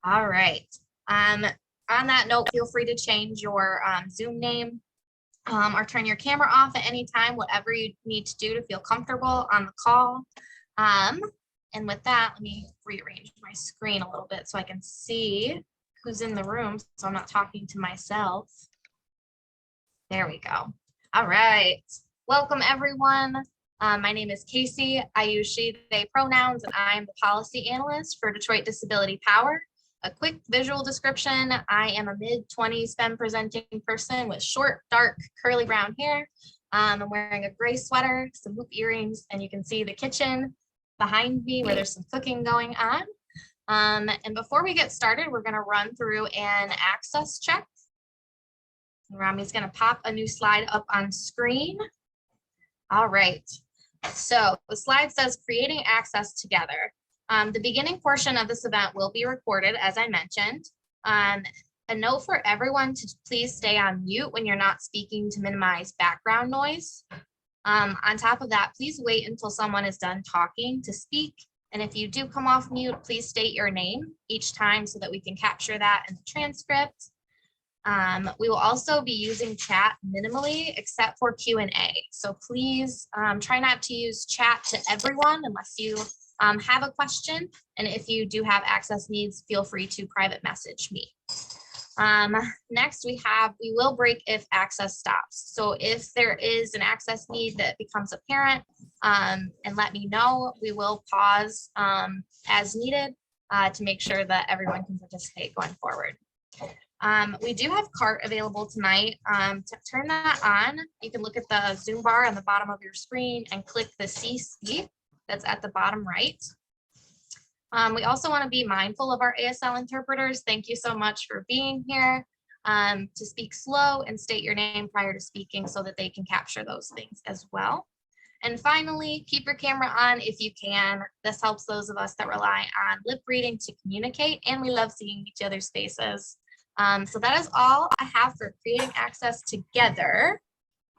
All right. On that note, feel free to change your Zoom name or turn your camera off at any time, whatever you need to do to feel comfortable on the call. And with that, let me rearrange my screen a little bit so I can see who's in the room so I'm not talking to myself. There we go. All right. Welcome, everyone. My name is Casey. I use she, they pronouns, and I am the policy analyst for Detroit Disability Power. A quick visual description: I am a mid-20s femme presenting person with short, dark, curly brown hair. I'm wearing a gray sweater, some hoop earrings, and you can see the kitchen behind me where there's some cooking going on. And before we get started, we're going to run through an access check. Rami's going to pop a new slide up on screen. All right. So the slide says creating access together. The beginning portion of this event will be recorded, as I mentioned. A note for everyone to please stay on mute when you're not speaking to minimize background noise. On top of that, please wait until someone is done talking to speak. And if you do come off mute, please state your name each time so that we can capture that in the transcript. We will also be using chat minimally except for Q&A. So please try not to use chat to everyone unless you have a question. And if you do have access needs, feel free to private message me. Next, we will break if access stops. So if there is an access need that becomes apparent, and let me know, we will pause as needed to make sure that everyone can participate going forward. We do have CART available tonight. To turn that on, you can look at the Zoom bar on the bottom of your screen and click the CC that's at the bottom right. We also want to be mindful of our ASL interpreters. Thank you so much for being here. To speak slow and state your name prior to speaking so that they can capture those things as well. And finally, keep your camera on if you can. This helps those of us that rely on lip reading to communicate, and we love seeing each other's faces. So that is all I have for creating access together.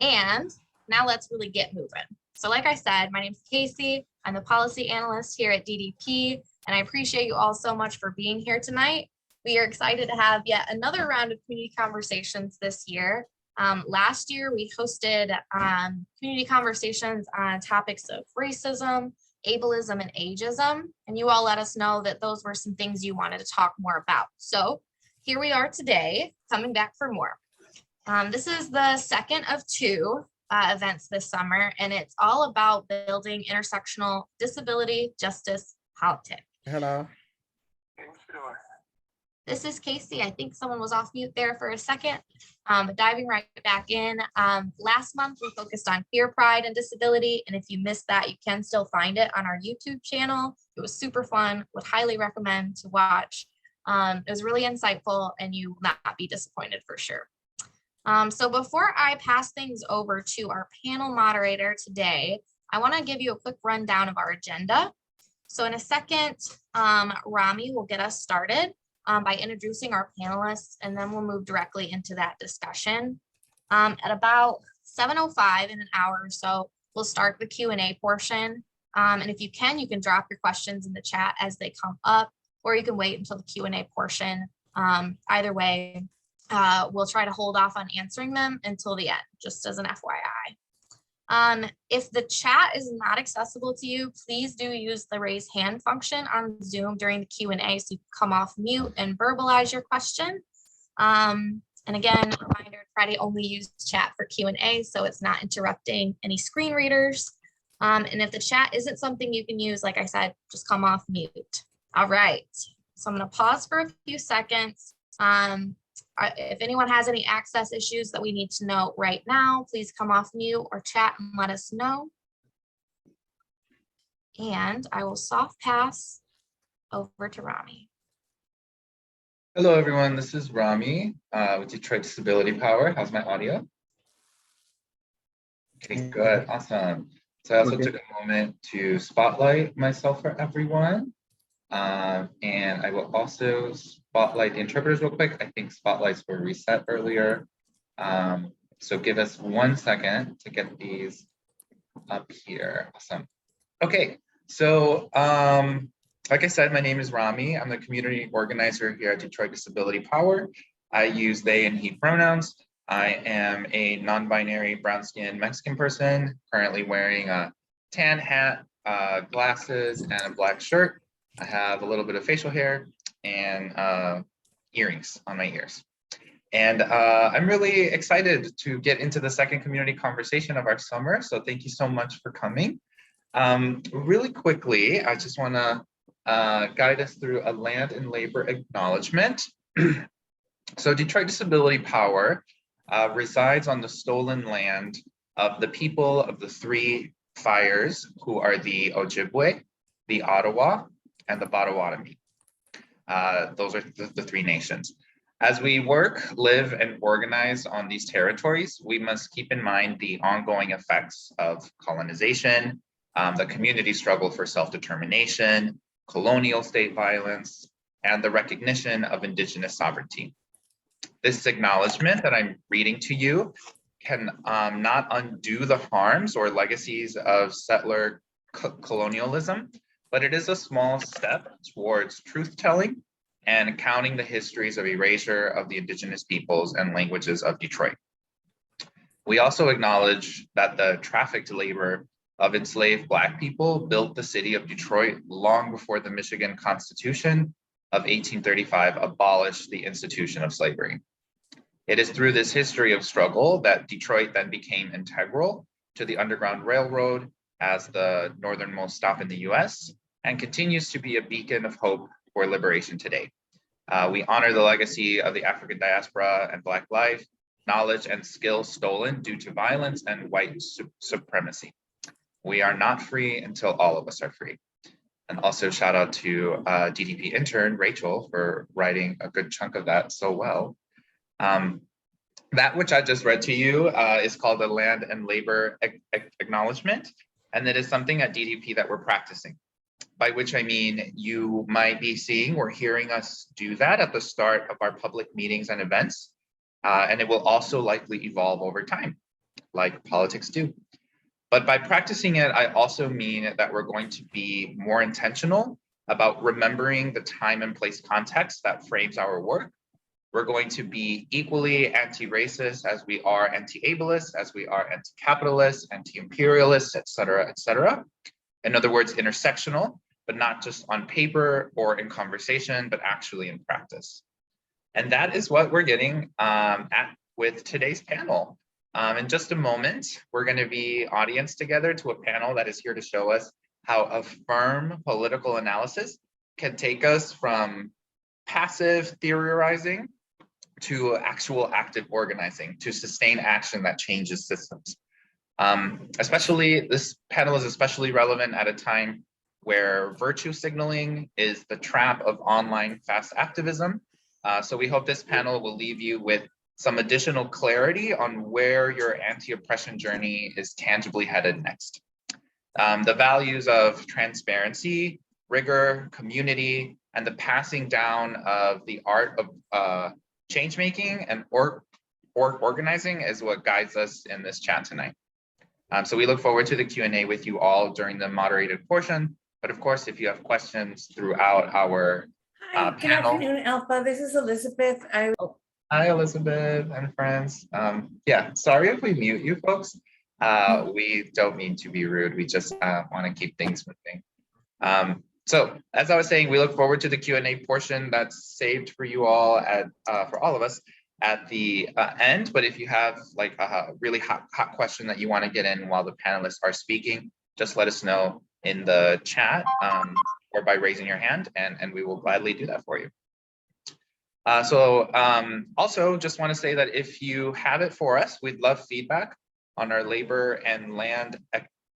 And now let's really get moving. So like I said, my name is Casey. I'm the policy analyst here at DDP, and I appreciate you all so much for being here tonight. We are excited to have yet another round of community conversations this year. Last year, we hosted community conversations on topics of racism, ableism, and ageism, and you all let us know that those were some things you wanted to talk more about. So here we are today, coming back for more. This is the second of two events this summer, and it's all about building intersectional disability justice politics. Hello. This is Casey. I think someone was off mute there for a second, but diving right back in. Last month, we focused on queer pride and disability, and if you missed that, you can still find it on our YouTube channel. It was super fun, would highly recommend to watch. It was really insightful, and you will not be disappointed for sure. So before I pass things over to our panel moderator today, I want to give you a quick rundown of our agenda. So in a second, Rami will get us started by introducing our panelists, and then we'll move directly into that discussion. At about 7:05 in an hour or so, we'll start the Q&A portion. And if you can drop your questions in the chat as they come up, or you can wait until the Q&A portion. Either way, we'll try to hold off on answering them until the end, just as an FYI. If the chat is not accessible to you, please do use the raise hand function on Zoom during the Q&A so you can come off mute and verbalize your question. And again, reminder, try to only use chat for Q&A so it's not interrupting any screen readers. And if the chat isn't something you can use, like I said, just come off mute. All right, so I'm going to pause for a few seconds. If anyone has any access issues that we need to know right now, please come off mute or chat and let us know. And I will soft pass over to Rami. Hello, everyone. This is Rami with Detroit Disability Power. How's my audio? Okay, good. Awesome. So I also took a moment to spotlight myself for everyone. And I will also spotlight the interpreters real quick. I think spotlights were reset earlier. So give us 1 second to get these up here. Awesome. Okay, so like I said, my name is Rami. I'm the community organizer here at Detroit Disability Power. I use they and he pronouns. I am a non-binary brown-skinned Mexican person, currently wearing a tan hat, glasses, and a black shirt. I have a little bit of facial hair and earrings on my ears. And I'm really excited to get into the second community conversation of our summer. So thank you so much for coming. Really quickly, I just want to guide us through a land and labor acknowledgement. So Detroit Disability Power resides on the stolen land of the people of the three fires, who are the Ojibwe, the Ottawa, and the Potawatomi. Those are the three nations. As we work, live, and organize on these territories, we must keep in mind the ongoing effects of colonization, the community struggle for self-determination, colonial state violence, and the recognition of Indigenous sovereignty. This acknowledgement that I'm reading to you can not undo the harms or legacies of settler colonialism, but it is a small step towards truth-telling and counting the histories of erasure of the Indigenous peoples and languages of Detroit. We also acknowledge that the trafficked labor of enslaved Black people built the city of Detroit long before the Michigan Constitution of 1835 abolished the institution of slavery. It is through this history of struggle that Detroit then became integral to the Underground Railroad as the northernmost stop in the US and continues to be a beacon of hope for liberation today. We honor the legacy of the African diaspora and Black life, knowledge and skill stolen due to violence and white supremacy. We are not free until all of us are free. And also shout out to DDP intern, Rachel, for writing a good chunk of that so well. That which I just read to you is called the Land and Labor Acknowledgement. And that is something at DDP that we're practicing. By which I mean you might be seeing or hearing us do that at the start of our public meetings and events. And it will also likely evolve over time, like politics do. But by practicing it, I also mean that we're going to be more intentional about remembering the time and place context that frames our work. We're going to be equally anti-racist as we are anti-ableist, as we are anti-capitalist, anti-imperialist, et cetera, et cetera. In other words, intersectional, but not just on paper or in conversation, but actually in practice. And that is what we're getting at with today's panel. In just a moment, we're going to be audience together to a panel that is here to show us how a firm political analysis can take us from passive theorizing to actual active organizing, to sustain action that changes systems. Especially, this panel is especially relevant at a time where virtue signaling is the trap of online fast activism. So we hope this panel will leave you with some additional clarity on where your anti-oppression journey is tangibly headed next. The values of transparency, rigor, community, and the passing down of the art of change making and organizing is what guides us in this chat tonight. So we look forward to the Q&A with you all during the moderated portion. But of course, if you have questions throughout our Hi, good panel. afternoon, Alpha. This is Elizabeth. Hi, Elizabeth and friends. Yeah, sorry if we mute you folks. We don't mean to be rude. We just want to keep things moving. So as I was saying, we look forward to the Q&A portion that's saved for you all for all of us at the end. But if you have like a really hot question that you want to get in while the panelists are speaking, just let us know in the chat or by raising your hand, and we will gladly do that for you. Also just want to say that if you have it for us, we'd love feedback on our labor and land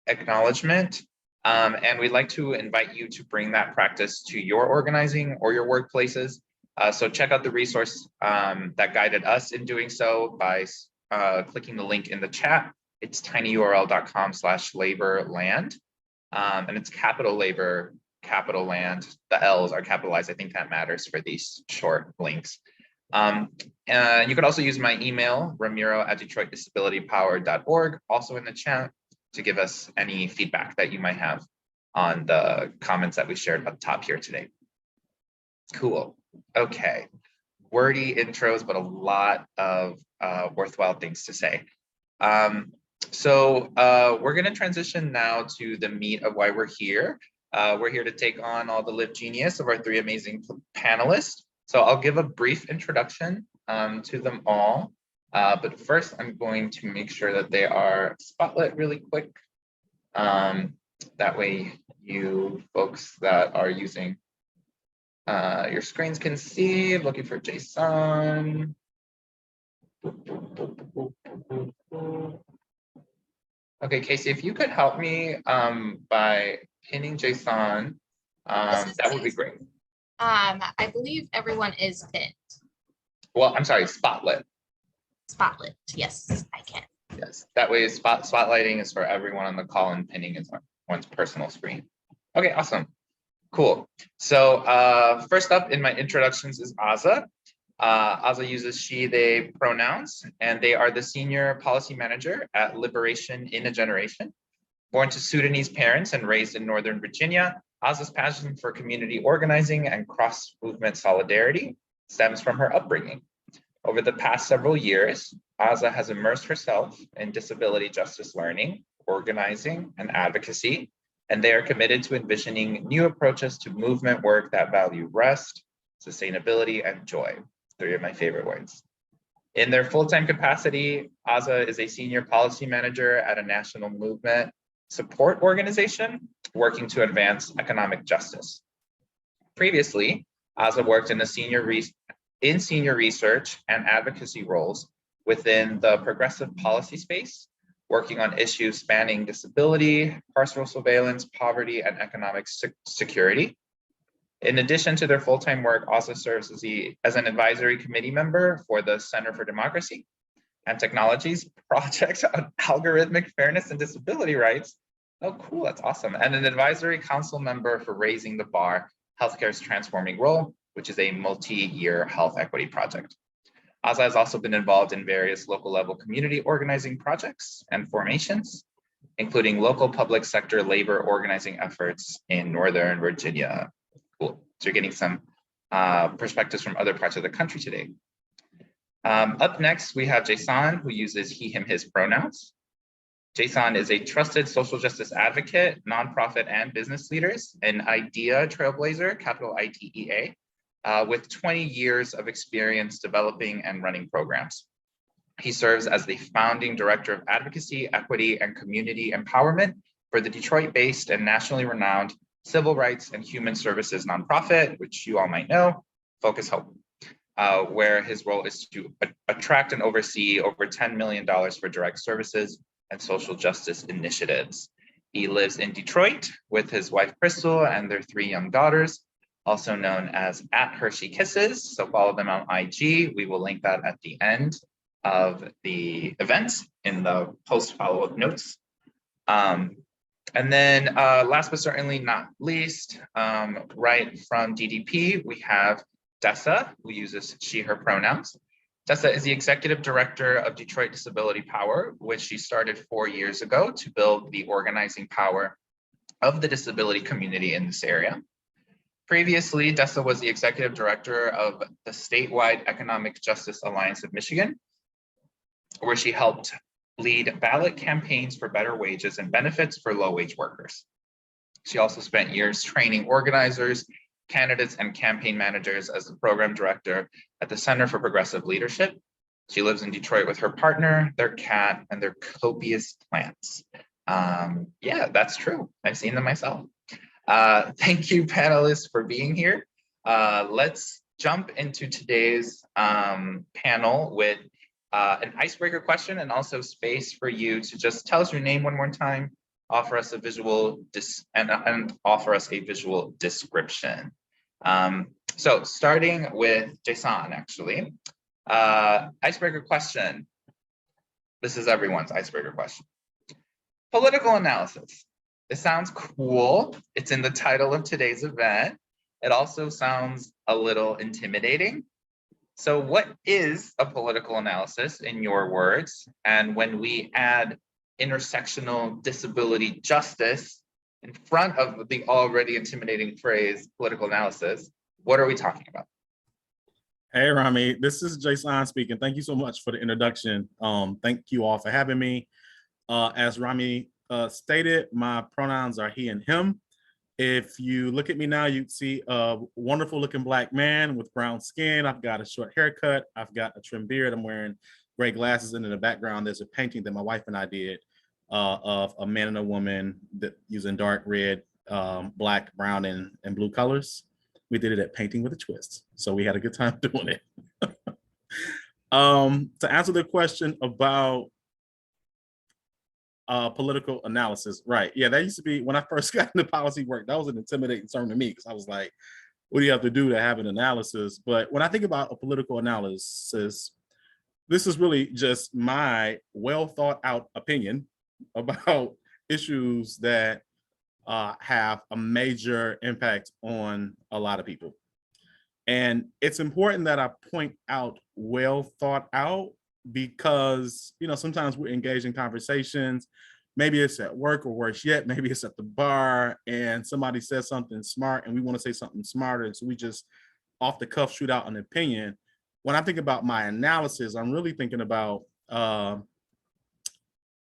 acknowledgement. And we'd like to invite you to bring that practice to your organizing or your workplaces. So check out the resource that guided us in doing so by clicking the link in the chat. It's tinyurl.com/laborland. And it's capital labor, capital land. The L's are capitalized. I think that matters for these short links. And you could also use my email, ramiro@detroitdisabilitypower.org, also in the chat, to give us any feedback that you might have on the comments that we shared up top here today. Cool. Okay. Wordy intros, but a lot of worthwhile things to say. So we're going to transition now to the meat of why we're here. We're here to take on all the live genius of our three amazing panelists. So I'll give a brief introduction to them all. But first, I'm going to make sure that they are spotlit really quick. That way you folks that are using your screens can see. Looking for Jason. Okay, Casey, if you could help me by pinning Jason, that would be great. I believe everyone is pinned. Well, I'm sorry, spotlit. Spotlit. Yes, I can. Yes, that way spotlighting is for everyone on the call and pinning is on one's personal screen. Okay, awesome. Cool. So first up in my introductions is Aza. Aza uses she, they pronouns, and they are the senior policy manager at Liberation in a Generation. Born to Sudanese parents and raised in Northern Virginia, Aza's passion for community organizing and cross-movement solidarity stems from her upbringing. Over the past several years, Aza has immersed herself in disability justice learning, organizing, and advocacy, and they are committed to envisioning new approaches to movement work that value rest, sustainability, and joy. Three of my favorite words. In their full-time capacity, Aza is a senior policy manager at a national movement support organization working to advance economic justice. Previously, Aza worked in senior research and advocacy roles within the progressive policy space, working on issues spanning disability, carceral surveillance, poverty, and economic security. In addition to their full-time work, Aza serves as an advisory committee member for the Center for Democracy and Technologies project on algorithmic fairness and disability rights. Oh, cool, that's awesome. And an advisory council member for Raising the Bar, Healthcare's Transforming Role, which is a multi-year health equity project. Aza has also been involved in various local level community organizing projects and formations, including local public sector labor organizing efforts in Northern Virginia. Cool, so you're getting some perspectives from other parts of the country today. Up next, we have Jason, who uses he, him, his pronouns. Jason is a trusted social justice advocate, nonprofit and business leaders, an IDEA trailblazer, capital IDEA, with 20 years of experience developing and running programs. He serves as the founding director of advocacy, equity, and community empowerment for the Detroit-based and nationally renowned civil rights and human services nonprofit, which you all might know, Focus Hope, where his role is to attract and oversee over $10 million for direct services and social justice initiatives. He lives in Detroit with his wife, Crystal, and their 3 young daughters, also known as @HersheyKisses. So follow them on IG. We will link that at the end of the event in the post follow-up notes. And then last but certainly not least, right from DDP, we have Dessa, who uses she, her pronouns. Dessa is the executive director of Detroit Disability Power, which she started 4 years ago to build the organizing power of the disability community in this area. Previously, Dessa was the executive director of the statewide Economic Justice Alliance of Michigan, where she helped lead ballot campaigns for better wages and benefits for low-wage workers. She also spent years training organizers, candidates, and campaign managers as the program director at the Center for Progressive Leadership. She lives in Detroit with her partner, their cat, and their copious plants. Yeah, that's true. I've seen them myself. Thank you, panelists, for being here. Let's jump into today's panel with an icebreaker question and also space for you to just tell us your name one more time, offer us a visual and offer us a visual description. So starting with Jason, actually, icebreaker question. This is everyone's icebreaker question. Political analysis. It sounds cool. It's in the title of today's event. It also sounds a little intimidating. So what is a political analysis in your words? And when we add intersectional disability justice in front of the already intimidating phrase political analysis, what are we talking about? Hey, Rami, this is Jason speaking. Thank you so much for the introduction. Thank you all for having me. As Rami stated, my pronouns are he and him. If you look at me now, you'd see a wonderful looking black man with brown skin. I've got a short haircut. I've got a trim beard. I'm wearing gray glasses. And in the background, there's a painting that my wife and I did of a man and a woman that using dark red, black, brown, and blue colors. We did it at Painting with a Twist. So we had a good time doing it. To answer the question about political analysis, right? Yeah, that used to be when I first got into policy work. That was an intimidating term to me because I was like, what do you have to do to have an analysis? But when I think about a political analysis, this is really just my well thought out opinion about issues that have a major impact on a lot of people. And it's important that I point out well thought out because, you know, sometimes we're engaged in conversations. Maybe it's at work, or worse yet, maybe it's at the bar and somebody says something smart and we want to say something smarter. And so we just off the cuff shoot out an opinion. When I think about my analysis, I'm really thinking about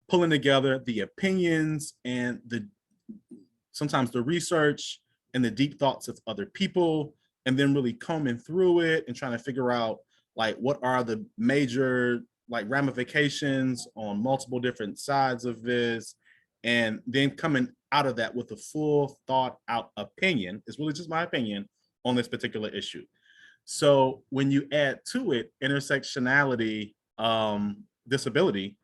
pulling together the opinions and sometimes the research and the deep thoughts of other people, and then really combing through it and trying to figure out like what are the major like ramifications on multiple different sides of this, and then coming out of that with a full thought out opinion. It's really just my opinion on this particular issue. So when you add to it intersectionality, disability,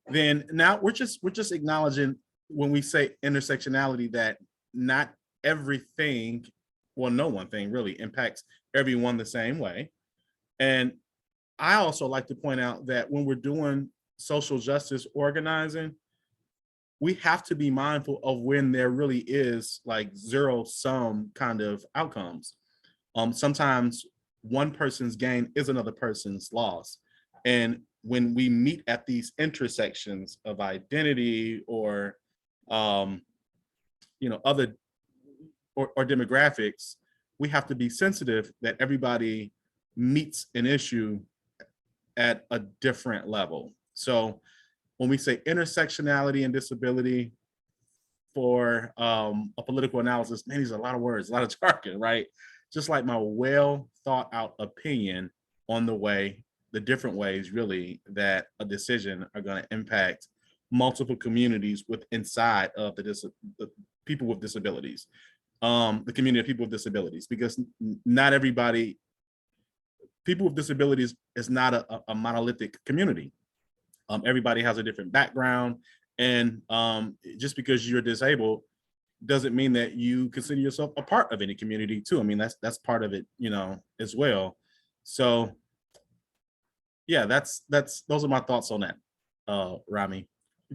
then now we're just acknowledging when we say intersectionality that not everything, well, no one thing really impacts everyone the same way. And I also like to point out that when we're doing social justice organizing, we have to be mindful of when there really is like zero sum kind of outcomes. Sometimes one person's gain is another person's loss. And when we meet at these intersections of identity or other or demographics, we have to be sensitive that everybody meets an issue at a different level. So when we say intersectionality and disability for a political analysis, man, these are a lot of words, a lot of jargon, right? Just like my well thought out opinion on the different ways really that a decision are going to impact multiple communities inside of the people with disabilities, the community of people with disabilities, because not everybody, people with disabilities is not a monolithic community. Everybody has a different background, and just because you're disabled doesn't mean that you consider yourself a part of any community too. I mean, that's part of it, as well. So yeah, those are my thoughts on that. Rami,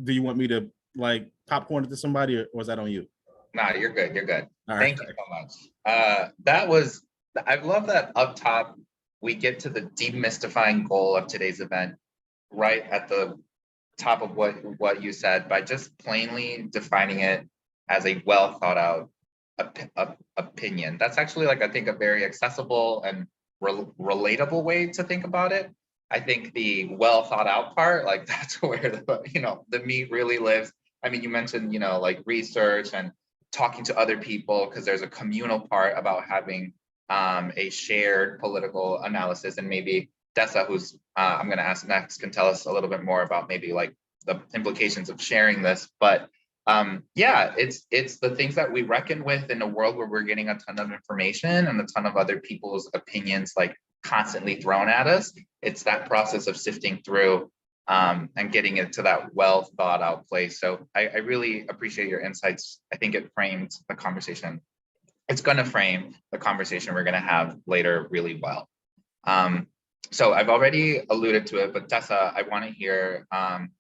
do you want me to like popcorn it to somebody, or is that on you? Nah, you're good. You're good. All Thank right. you so much. I love that up top, we get to the demystifying goal of today's event right at the top of what you said by just plainly defining it as a well thought out opinion. That's actually like, I think, a very accessible and relatable way to think about it. I think the well thought out part, like that's where the meat really lives. I mean, you mentioned, like research and talking to other people, because there's a communal part about having a shared political analysis. And maybe Dessa, who's I'm going to ask next, can tell us a little bit more about maybe like the implications of sharing this. But yeah, it's the things that we reckon with in a world where we're getting a ton of information and a ton of other people's opinions like constantly thrown at us. It's that process of sifting through and getting it to that well thought out place. So I really appreciate your insights. I think it framed the conversation. It's going to frame the conversation we're going to have later really well. So I've already alluded to it, but Dessa, I want to hear,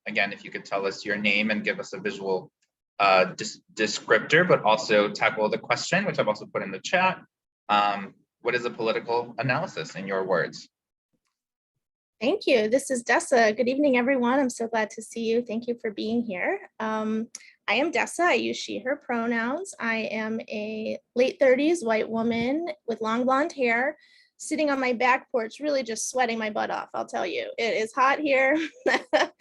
again, if you could tell us your name and give us a visual descriptor, but also tackle the question, which I've also put in the chat. What is a political analysis in your words? Thank you. This is Dessa. Good evening, everyone. I'm so glad to see you. Thank you for being here. I am Dessa. I use she, her pronouns. I am a late 30s white woman with long blonde hair, sitting on my back porch, really just sweating my butt off, I'll tell you. It is hot here, but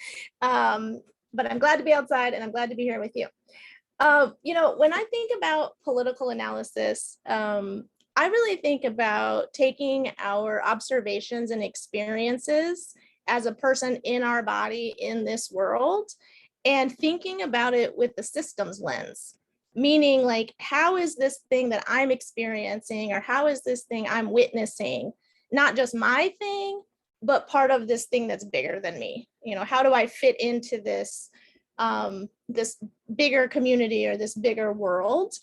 I'm glad to be outside and I'm glad to be here with you. When I think about political analysis, I really think about taking our observations and experiences as a person in our body in this world and thinking about it with the systems lens, meaning like, how is this thing that I'm experiencing, or how is this thing I'm witnessing, not just my thing, but part of this thing that's bigger than me? How do I fit into this, this bigger community or this bigger world?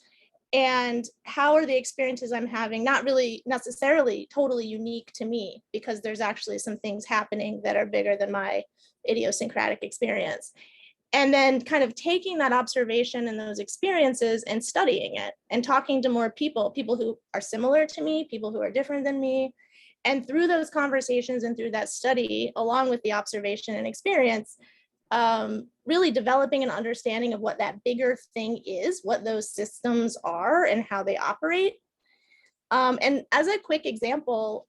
And how are the experiences I'm having not really necessarily totally unique to me, because there's actually some things happening that are bigger than my idiosyncratic experience. And then kind of taking that observation and those experiences and studying it and talking to more people who are similar to me, people who are different than me. And through those conversations and through that study, along with the observation and experience, really developing an understanding of what that bigger thing is, what those systems are and how they operate. And as a quick example,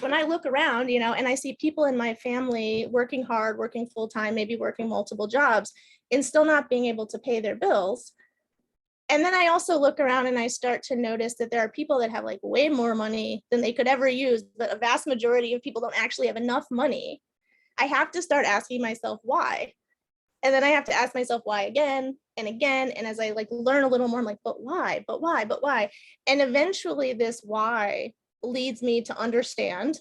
when I look around, and I see people in my family working hard, working full time, maybe working multiple jobs and still not being able to pay their bills. And then I also look around and I start to notice that there are people that have like way more money than they could ever use, but a vast majority of people don't actually have enough money. I have to start asking myself why. And then I have to ask myself why again and again. And as I like learn a little more, I'm like, but why, but why, but why? And eventually this why leads me to understand,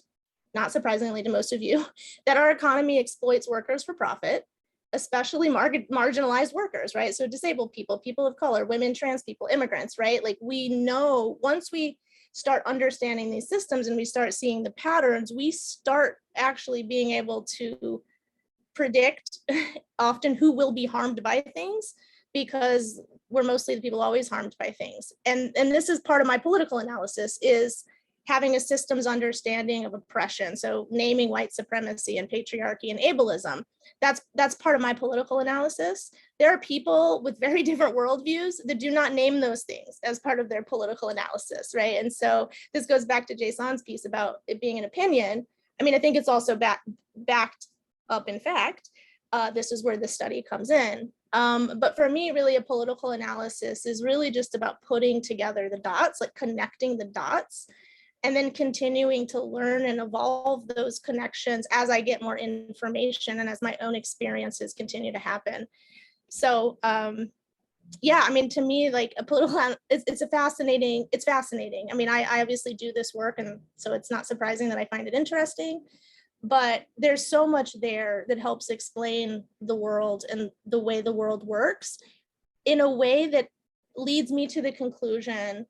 not surprisingly to most of you, that our economy exploits workers for profit, especially marginalized workers, right? So disabled people, people of color, women, trans people, immigrants, right? Like we know once we start understanding these systems and we start seeing the patterns, we start actually being able to predict often who will be harmed by things, because we're mostly the people always harmed by things. And this is part of my political analysis, is having a systems understanding of oppression. So naming white supremacy and patriarchy and ableism, that's part of my political analysis. There are people with very different worldviews that do not name those things as part of their political analysis, right? And so this goes back to Jason's piece about it being an opinion. I mean, I think it's also backed up in fact. This is where the study comes in. But for me, really a political analysis is really just about putting together the dots, like connecting the dots, and then continuing to learn and evolve those connections as I get more information and as my own experiences continue to happen. So yeah, I mean, to me, like a political, it's fascinating. I mean, I obviously do this work, and so it's not surprising that I find it interesting, but there's so much there that helps explain the world and the way the world works in a way that leads me to the conclusion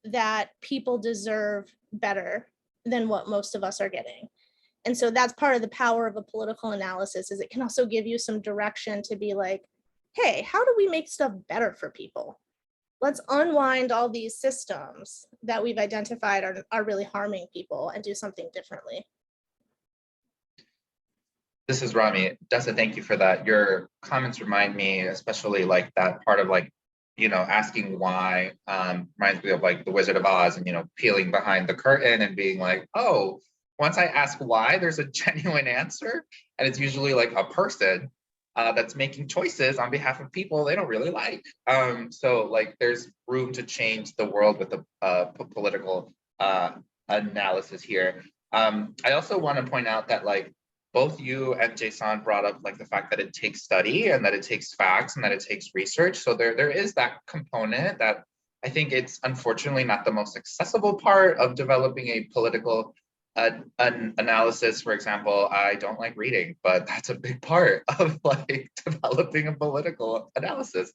that people deserve better than what most of us are getting. And so that's part of the power of a political analysis, is it can also give you some direction to be like, hey, how do we make stuff better for people? Let's unwind all these systems that we've identified are really harming people and do something differently. This is Rami. Dessa, thank you for that. Your comments remind me, especially like that part of like, asking why, reminds me of like the Wizard of Oz and, peeling behind the curtain and being like, oh, once I ask why, there's a genuine answer. And it's usually like a person that's making choices on behalf of people they don't really like. So like there's room to change the world with the political analysis here. I also want to point out that like, both you and Jason brought up like the fact that it takes study and that it takes facts and that it takes research. So there is that component that I think it's unfortunately not the most accessible part of developing a political an analysis. For example, I don't like reading, but that's a big part of like developing a political analysis.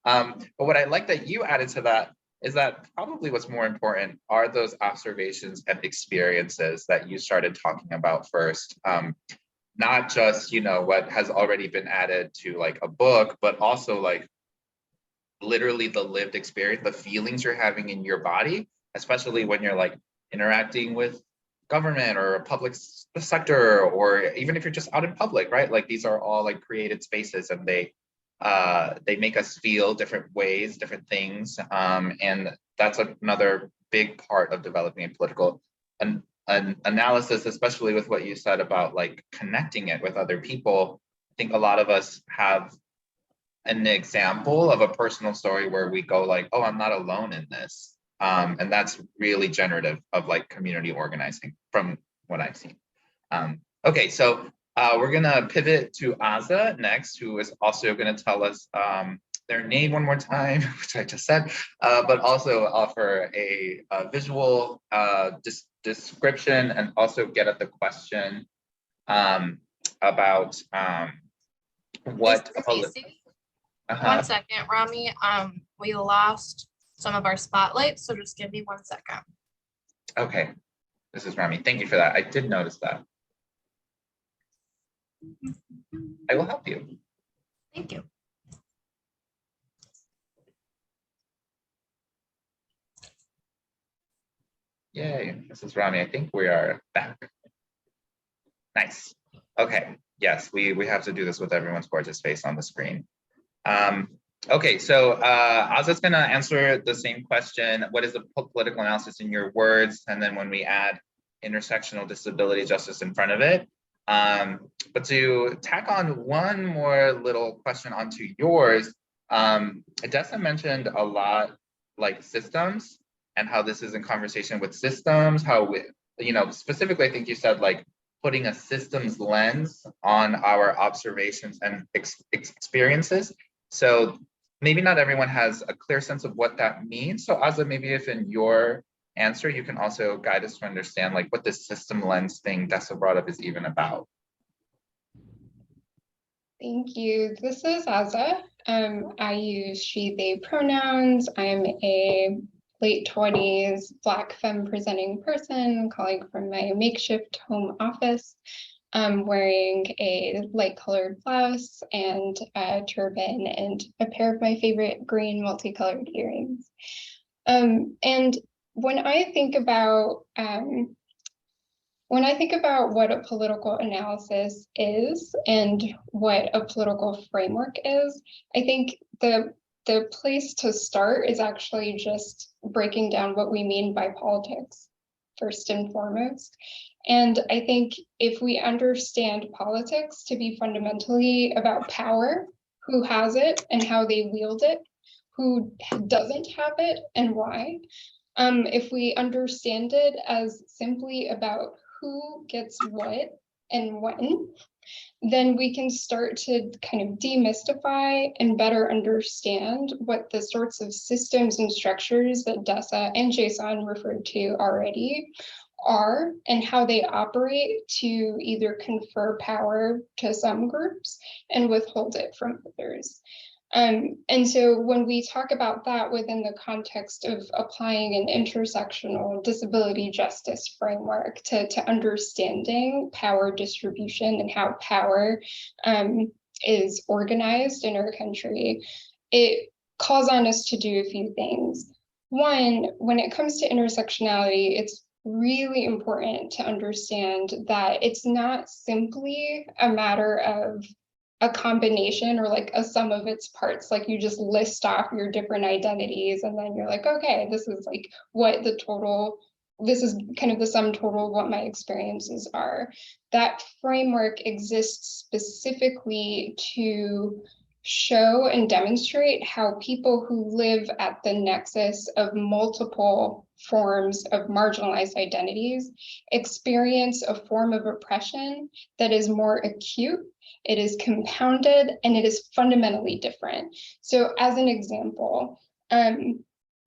But what I like that you added to that is that probably what's more important are those observations and experiences that you started talking about first. Not just, what has already been added to like a book, but also like literally the lived experience, the feelings you're having in your body, especially when you're like interacting with government or a public sector, or even if you're just out in public, right? Like these are all like created spaces and they they make us feel different ways, different things. And that's another big part of developing a political an analysis, especially with what you said about like connecting it with other people. I think a lot of us have an example of a personal story where we go like, oh, I'm not alone in this. And that's really generative of like community organizing from what I've seen. Okay, so we're gonna pivot to Aza next, who is also gonna tell us their name one more time, which I just said, but also offer a visual description and also get at the question about what. Casey, 1 second, Rami. We lost some of our spotlights, so just give me 1 second. Okay, this is Rami. Thank you for that. I did notice that. I will help you. Thank you. Yay, this is Rami. I think we are back. Nice. Okay, yes, we have to do this with everyone's gorgeous face on the screen. Okay, so Aza's gonna answer the same question. What is the political analysis in your words? And then when we add intersectional disability justice in front of it. But to tack on one more little question onto yours, Odessa mentioned a lot like systems and how this is in conversation with systems, how we, you know, specifically, I think you said like putting a systems lens on our observations and experiences. So maybe not everyone has a clear sense of what that means. So Aza, maybe if in your answer, you can also guide us to understand like what this system lens thing Dessa brought up is even about. Thank you. This is Aza. I use she, they pronouns. I'm a late 20s Black femme presenting person calling from my makeshift home office. I'm wearing a light colored blouse and a turban and a pair of my favorite green multicolored earrings. And when I think about what a political analysis is and what a political framework is, I think the place to start is actually just breaking down what we mean by politics, first and foremost. And I think if we understand politics to be fundamentally about power, who has it and how they wield it, who doesn't have it and why, if we understand it as simply about who gets what and when, then we can start to kind of demystify and better understand what the sorts of systems and structures that Dessa and Jason referred to already are and how they operate to either confer power to some groups and withhold it from others. And so when we talk about that within the context of applying an intersectional disability justice framework to understanding power distribution and how power is organized in our country, it calls on us to do a few things. One, when it comes to intersectionality, it's really important to understand that it's not simply a matter of a combination or like a sum of its parts, like you just list off your different identities and then you're like, okay, this is like what the total, this is kind of the sum total of what my experiences are. That framework exists specifically to show and demonstrate how people who live at the nexus of multiple forms of marginalized identities experience a form of oppression that is more acute, it is compounded, and it is fundamentally different. So as an example,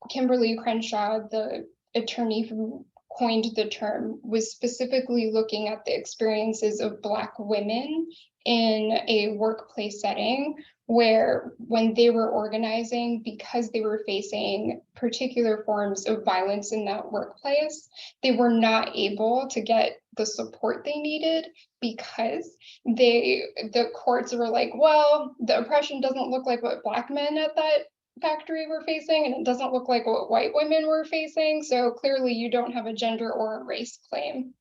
Kimberly Crenshaw, the attorney who coined the term, was specifically looking at the experiences of Black women in a workplace setting where when they were organizing, because they were facing particular forms of violence in that workplace, they were not able to get the support they needed because the courts were like, well, the oppression doesn't look like what Black men at that factory were facing, and it doesn't look like what white women were facing. So clearly you don't have a gender or a race claim.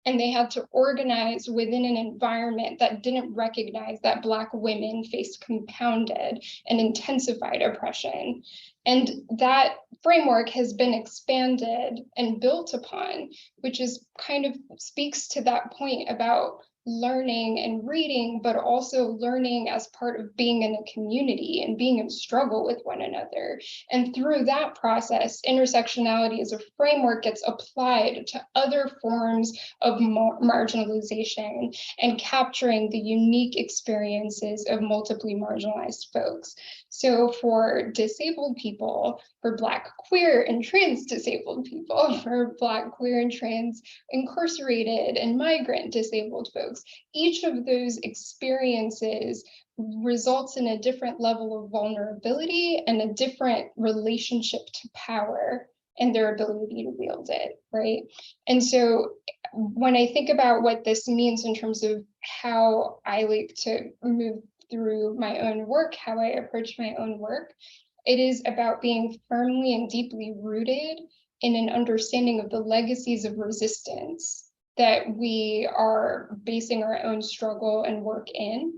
and they had to organize within an environment that didn't recognize that Black women faced compounded and intensified oppression. And that framework has been expanded and built upon, which is kind of speaks to that point about learning and reading, but also learning as part of being in a community and being in struggle with one another. And through that process, intersectionality as a framework gets applied to other forms of marginalization and capturing the unique experiences of multiply marginalized folks. So for disabled people, for Black, queer, and trans disabled people, for Black, queer, and trans incarcerated and migrant disabled folks, each of those experiences results in a different level of vulnerability and a different relationship to power and their ability to wield it, right? And so when I think about what this means in terms of how I like to move through my own work, how I approach my own work, it is about being firmly and deeply rooted in an understanding of the legacies of resistance that we are basing our own struggle and work in.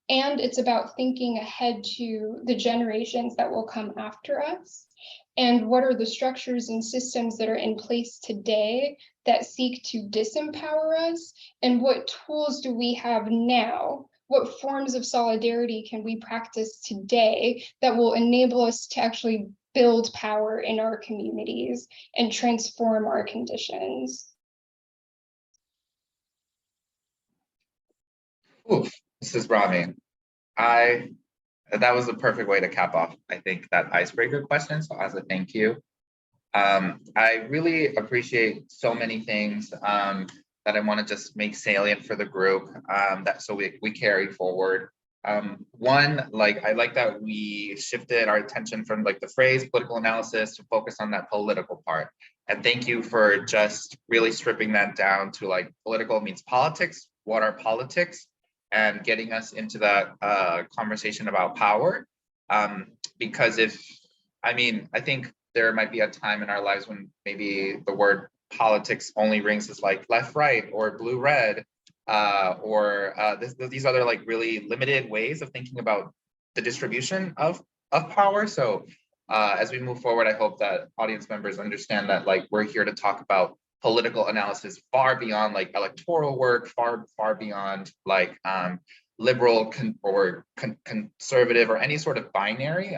And it's about thinking ahead to the generations that will come after us. And what are the structures and systems that are in place today that seek to disempower us? And what tools do we have now? What forms of solidarity can we practice today that will enable us to actually build power in our communities and transform our conditions? Oof, this is Rami. That was a perfect way to cap off, I think, that icebreaker question. So as a thank you, I really appreciate so many things that I want to just make salient for the group that so we carry forward. One, like I like that we shifted our attention from like the phrase political analysis to focus on that political part. And thank you for just really stripping that down to like political means politics. What are politics? And getting us into that conversation about power. Because I think there might be a time in our lives when maybe the word politics only rings as like left, right, or blue, red, or these other like really limited ways of thinking about the distribution of power. So as we move forward, I hope that audience members understand that like we're here to talk about political analysis far beyond like electoral work, far beyond like liberal or conservative or any sort of binary.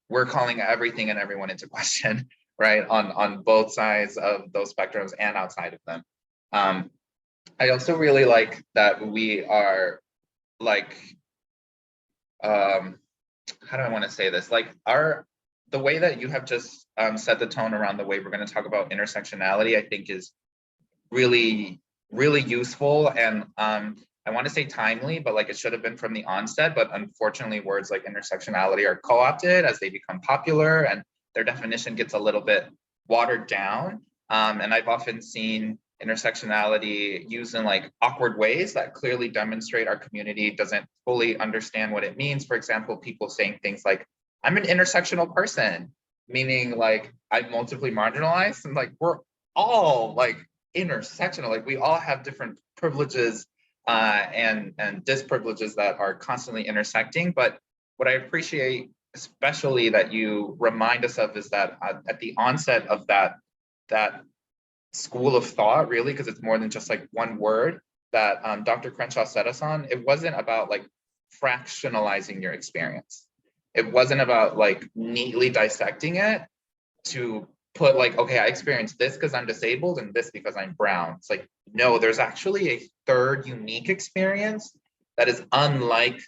We're calling everything and everyone into question, right? On both sides of those spectrums and outside of them. I also really like that we are like, how do I want to say this? Like the way that you have just set the tone around the way we're going to talk about intersectionality, I think is really, really useful. And I want to say timely, but like it should have been from the onset. But unfortunately, words like intersectionality are co-opted as they become popular and their definition gets a little bit watered down. And I've often seen intersectionality used in like awkward ways that clearly demonstrate our community doesn't fully understand what it means. For example, people saying things like, I'm an intersectional person, meaning like I'm multiply marginalized, and like we're all like intersectional, like we all have different privileges and disprivileges that are constantly intersecting. But what I appreciate especially that you remind us of is that at the onset of that school of thought, really, because it's more than just like one word that Dr. Crenshaw set us on, it wasn't about like fractionalizing your experience. It wasn't about like neatly dissecting it to put like, okay, I experienced this because I'm disabled and this because I'm brown. It's like, no, there's actually a third unique experience that is unlike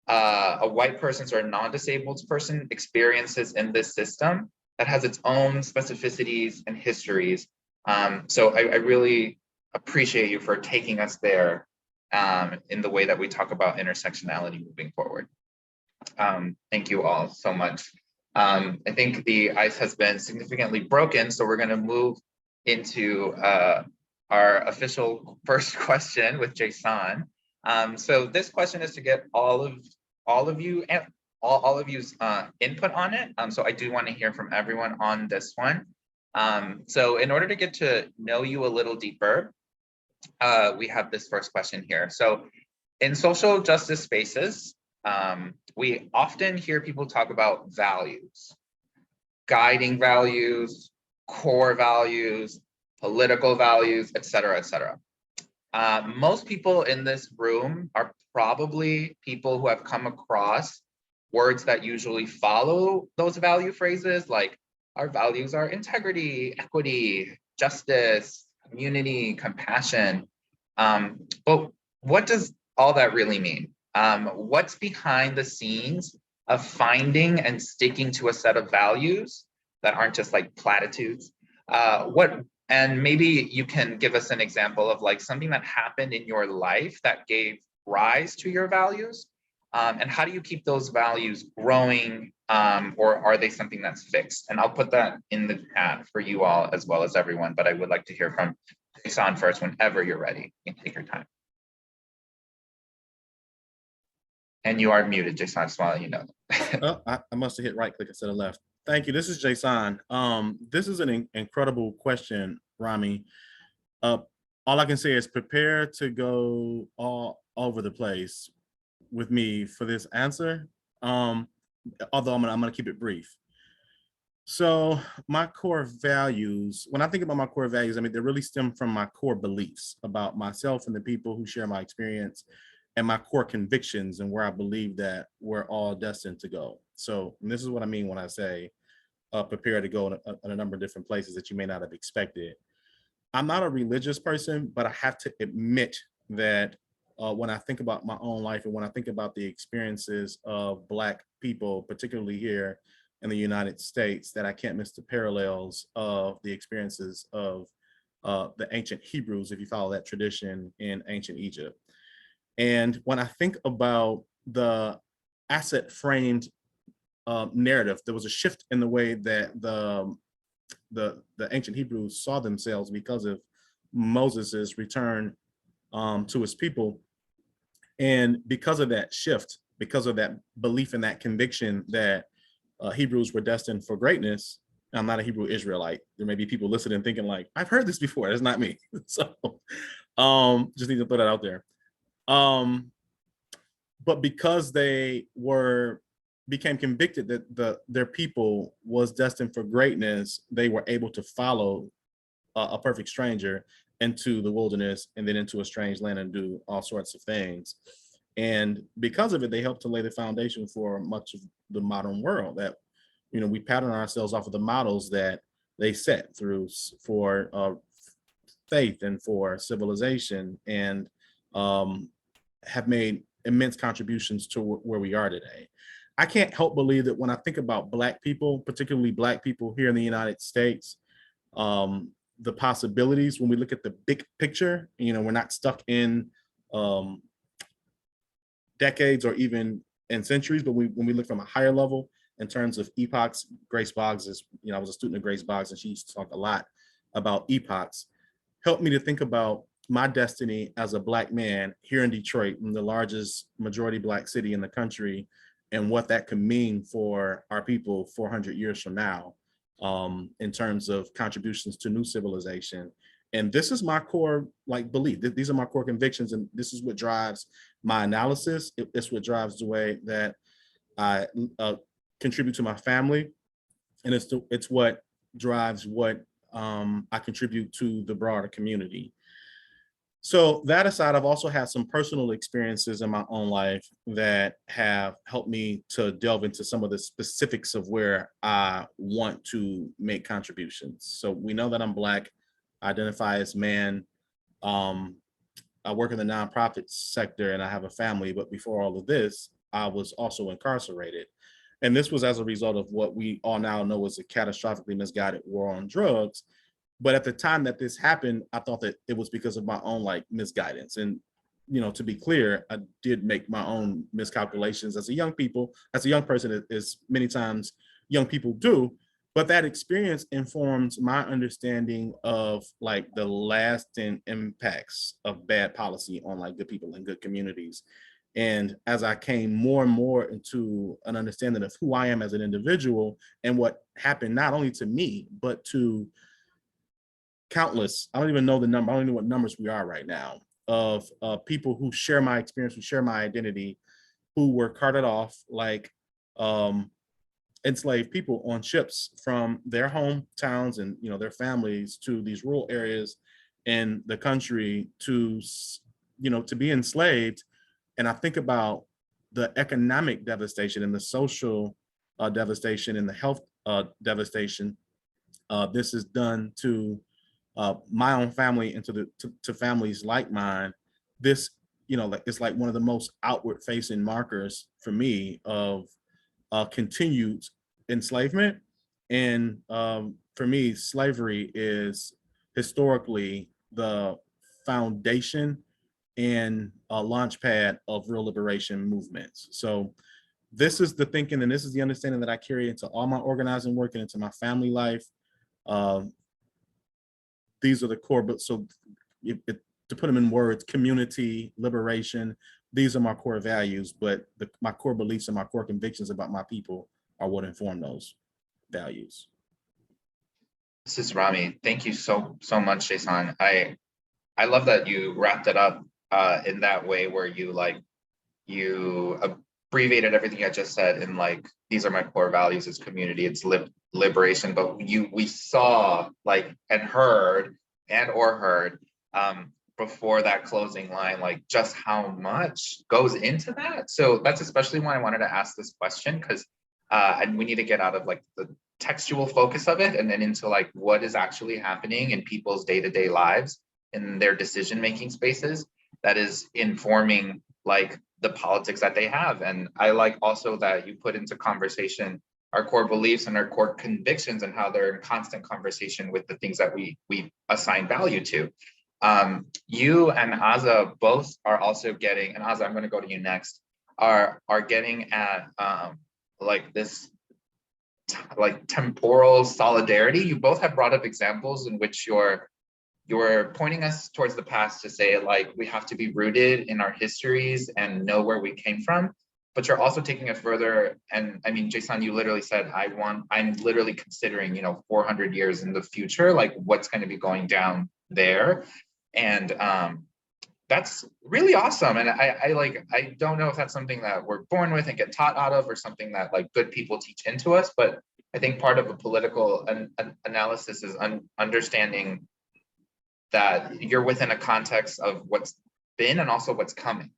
a white person's or a non-disabled person experiences in this system that has its own specificities and histories. So I really appreciate you for taking us there in the way that we talk about intersectionality moving forward. Thank you all so much. I think the ice has been significantly broken, so we're going to move into our official first question with Jason. So this question is to get all of you and all of you's input on it. So I do want to hear from everyone on this one. So in order to get to know you a little deeper, we have this first question here. So in social justice spaces, we often hear people talk about values, guiding values, core values, political values, et cetera, et cetera. Most people in this room are probably people who have come across words that usually follow those value phrases, like our values are integrity, equity, justice, community, compassion. But what does all that really mean? What's behind the scenes of finding and sticking to a set of values that aren't just like platitudes? And maybe you can give us an example of like something that happened in your life that gave rise to your values. And how do you keep those values growing, or are they something that's fixed? And I'll put that in the chat for you all as well as everyone, but I would like to hear from Jason first whenever you're ready. You can take your time. And you are muted, Jason, I just want to let you know. Oh, I must have hit right click instead of left. Thank you. This is Jason. This is an incredible question, Rami. All I can say is prepare to go all over the place with me for this answer. Although I'm gonna keep it brief. So my core values, when I think about my core values, I mean, they really stem from my core beliefs about myself and the people who share my experience, and my core convictions and where I believe that we're all destined to go. So this is what I mean when I say prepare to go in a number of different places that you may not have expected. I'm not a religious person, but I have to admit that when I think about my own life and when I think about the experiences of Black people, particularly here in the United States, that I can't miss the parallels of the experiences of the ancient Hebrews, if you follow that tradition, in ancient Egypt. And when I think about the asset framed narrative, there was a shift in the way that the ancient Hebrews saw themselves because of Moses's return to his people. And because of that shift, because of that belief and that conviction that Hebrews were destined for greatness, I'm not a Hebrew Israelite. There may be people listening thinking like, I've heard this before, that's not me. So just need to throw that out there. But because they became convicted that their people was destined for greatness, they were able to follow a perfect stranger into the wilderness and then into a strange land and do all sorts of things. And because of it, they helped to lay the foundation for much of the modern world that, you know, we pattern ourselves off of the models that they set through for faith and for civilization, and have made immense contributions to where we are today. I can't help believe that when I think about Black people, particularly Black people here in the United States, the possibilities, when we look at the big picture, you know, we're not stuck in decades or even in centuries, but when we look from a higher level in terms of epochs. Grace Boggs is, you know, I was a student of Grace Boggs and she used to talk a lot about epochs. Helped me to think about my destiny as a Black man here in Detroit, in the largest majority Black city in the country, and what that could mean for our people 400 years from now, in terms of contributions to new civilization. And this is my core belief. These are my core convictions, and this is what drives my analysis. It's what drives the way that I contribute to my family, and it's what drives what I contribute to the broader community. So that aside, I've also had some personal experiences in my own life that have helped me to delve into some of the specifics of where I want to make contributions. So we know that I'm Black, identify as man. I work in the nonprofit sector and I have a family, but before all of this, I was also incarcerated. And this was as a result of what we all now know is a catastrophically misguided war on drugs. But at the time that this happened, I thought that it was because of my own misguidance. And, you know, to be clear, I did make my own miscalculations as a young person, as many times young people do. But that experience informs my understanding of the lasting impacts of bad policy on good people and good communities. And as I came more and more into an understanding of who I am as an individual and what happened not only to me, but to countless, I don't even know the number, I don't even know what numbers we are right now, of people who share my experience, who share my identity, who were carted off like enslaved people on ships from their hometowns and their families to these rural areas in the country to to be enslaved. And I think about the economic devastation and the social devastation and the health devastation this is done to my own family and to families like mine. This, it's like one of the most outward facing markers for me of continued enslavement. And for me, slavery is historically the foundation and a launch pad of real liberation movements. So this is the thinking and this is the understanding that I carry into all my organizing work and into my family life. These are the core, but so to put them in words, community, liberation, these are my core values, but my core beliefs and my core convictions about my people are what inform those values. This is Rami. Thank you so much, Jason. I love that you wrapped it up in that way where you abbreviated everything I just said in these are my core values. It's community, it's liberation, but we saw and heard before that closing line just how much goes into that. So that's especially why I wanted to ask this question, because we need to get out of the textual focus of it and then into what is actually happening in people's day-to-day lives in their decision-making spaces that is informing the politics that they have. And I like also that you put into conversation our core beliefs and our core convictions and how they're in constant conversation with the things that we assign value to. You and Aza both are also getting, and Aza, I'm going to go to you next, are getting at this temporal solidarity. You both have brought up examples in which you're pointing us towards the past to say we have to be rooted in our histories and know where we came from, but you're also taking it further. And I mean, Jason, you literally said, I'm literally considering 400 years in the future, what's going to be going down there. And that's really awesome. And I don't know if that's something that we're born with and get taught out of, or something that good people teach into us, but I think part of a political analysis is understanding that you're within a context of what's been and also what's coming.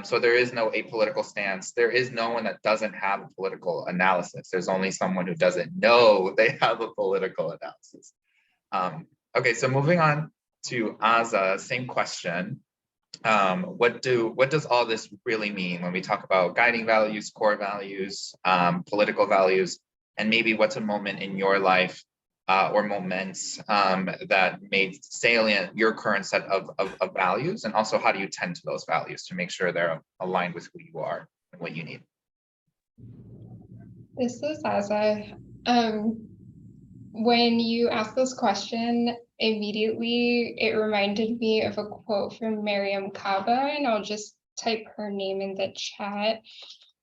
So there is no apolitical stance. There is no one that doesn't have a political analysis. There's only someone who doesn't know they have a political analysis. Okay, so moving on to Aza, same question. What does all this really mean when we talk about guiding values, core values, political values, and maybe what's a moment in your life or moments that made salient your current set of values, and also how do you tend to those values to make sure they're aligned with who you are and what you need? This is Aza. When you asked this question, immediately it reminded me of a quote from Mariam Kaba, and I'll just type her name in the chat.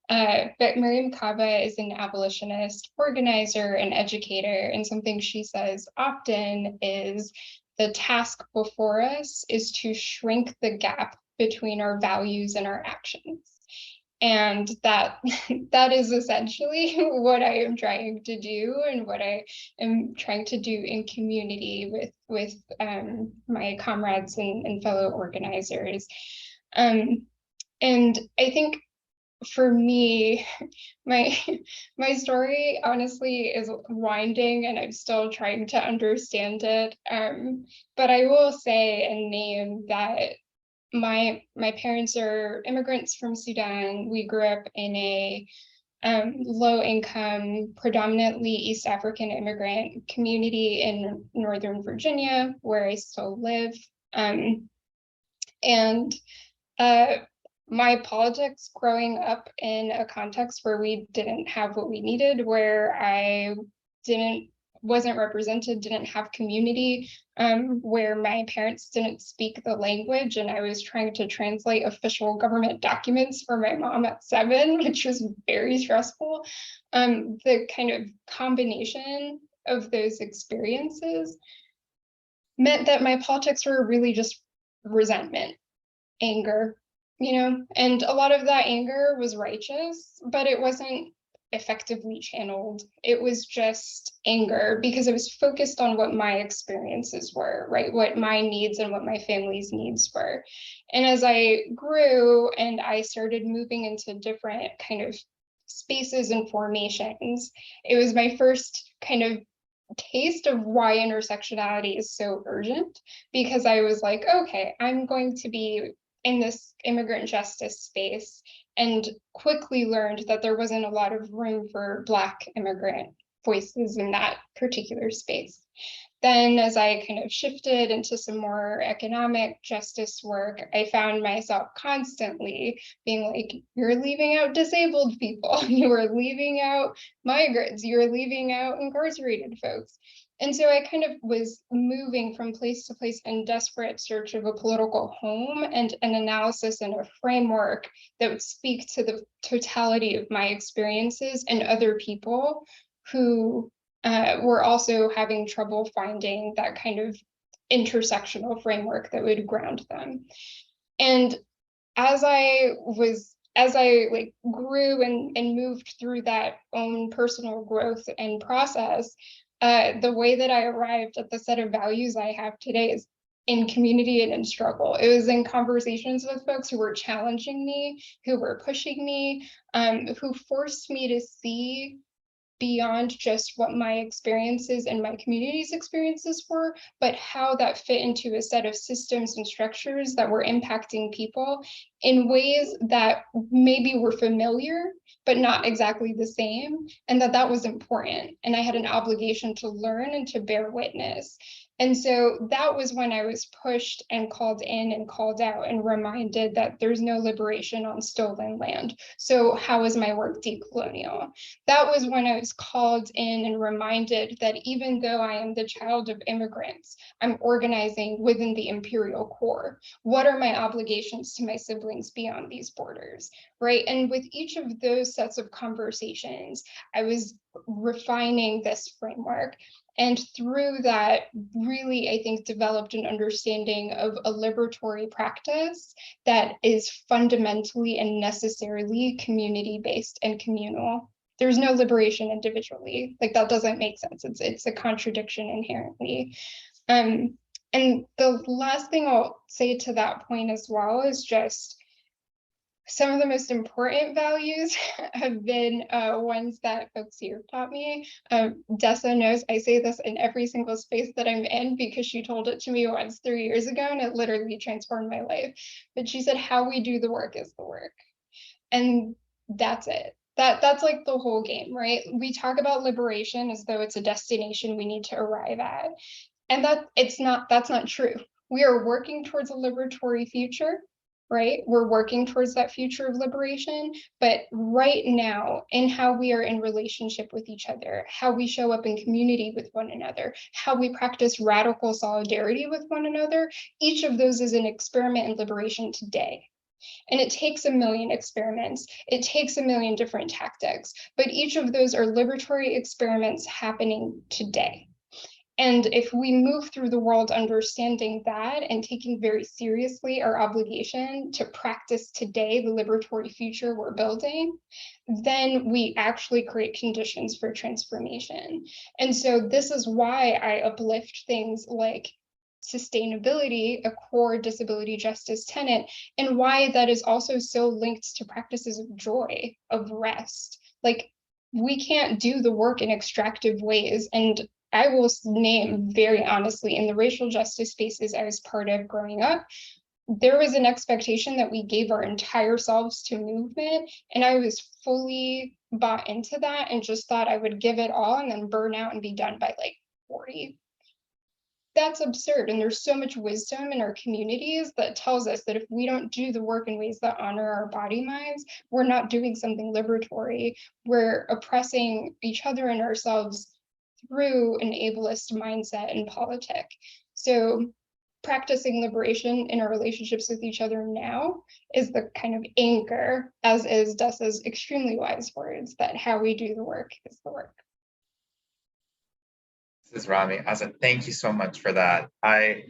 But Mariam Kaba is an abolitionist, organizer, and educator, and something she says often is the task before us is to shrink the gap between our values and our actions. And that is essentially what I am trying to do and what I am trying to do in community with my comrades and fellow organizers. And I think for me, my story honestly is winding and I'm still trying to understand it. But I will say and name that my parents are immigrants from Sudan. We grew up in a low income, predominantly East African immigrant community in Northern Virginia, where I still live. My politics growing up in a context where we didn't have what we needed, where I wasn't represented, didn't have community, where my parents didn't speak the language, and I was trying to translate official government documents for my mom at 7, which was very stressful. The kind of combination of those experiences meant that my politics were really just resentment, anger, and a lot of that anger was righteous, but it wasn't effectively channeled. It was just anger because it was focused on what my experiences were, right? What my needs and what my family's needs were. And as I grew and I started moving into different kind of spaces and formations, it was my first kind of taste of why intersectionality is so urgent, because I was like, okay, I'm going to be in this immigrant justice space, and quickly learned that there wasn't a lot of room for Black immigrant voices in that particular space. Then as I kind of shifted into some more economic justice work, I found myself constantly being like, you're leaving out disabled people, you are leaving out migrants, you're leaving out incarcerated folks. And so I kind of was moving from place to place in desperate search of a political home and an analysis and a framework that would speak to the totality of my experiences and other people who were also having trouble finding that kind of intersectional framework that would ground them. And as I like grew and moved through that own personal growth and process, the way that I arrived at the set of values I have today is in community and in struggle. It was in conversations with folks who were challenging me, who were pushing me, who forced me to see beyond just what my experiences and my community's experiences were, but how that fit into a set of systems and structures that were impacting people in ways that maybe were familiar, but not exactly the same, and that was important. And I had an obligation to learn and to bear witness. And so that was when I was pushed and called in and called out and reminded that there's no liberation on stolen land. So how is my work decolonial? That was when I was called in and reminded that even though I am the child of immigrants, I'm organizing within the imperial core. What are my obligations to my siblings beyond these borders, right? And with each of those sets of conversations, I was refining this framework. And through that, really, I think, developed an understanding of a liberatory practice that is fundamentally and necessarily community-based and communal. There's no liberation individually. Like, that doesn't make sense. It's a contradiction inherently. And the last thing I'll say to that point as well is just some of the most important values have been ones that folks here taught me. Dessa knows I say this in every single space that I'm in because she told it to me once 3 years ago and it literally transformed my life. But she said, how we do the work is the work. And that's it. That's like the whole game, right? We talk about liberation as though it's a destination we need to arrive at. And that's not true. We are working towards a liberatory future, right? We're working towards that future of liberation, but right now, in how we are in relationship with each other, how we show up in community with one another, how we practice radical solidarity with one another, each of those is an experiment in liberation today. And it takes a million experiments. It takes a million different tactics, but each of those are liberatory experiments happening today. And if we move through the world understanding that and taking very seriously our obligation to practice today the liberatory future we're building, then we actually create conditions for transformation. And so this is why I uplift things like sustainability, a core disability justice tenet, and why that is also so linked to practices of joy, of rest. Like, we can't do the work in extractive ways. And I will name very honestly, in the racial justice spaces I was part of growing up, there was an expectation that we gave our entire selves to movement. And I was fully bought into that and just thought I would give it all and then burn out and be done by like 40. That's absurd. And there's so much wisdom in our communities that tells us that if we don't do the work in ways that honor our body minds, we're not doing something liberatory. We're oppressing each other and ourselves through an ableist mindset and politic. So practicing liberation in our relationships with each other now is the kind of anchor, as is Dessa's extremely wise words, that how we do the work is the work. This is Rami. Asa, thank you so much for that. I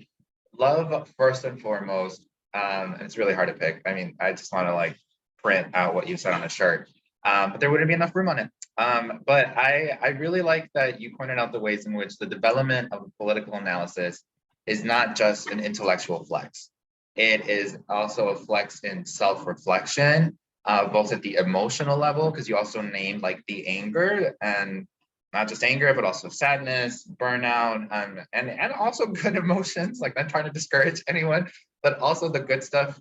love first and foremost, and it's really hard to pick. I mean, I just want to like print out what you said on a shirt, but there wouldn't be enough room on it. But I really like that you pointed out the ways in which the development of political analysis is not just an intellectual flex. It is also a flex in self-reflection, both at the emotional level, because you also named like the anger, and not just anger, but also sadness, burnout, and also good emotions. Like, not trying to discourage anyone, but also the good stuff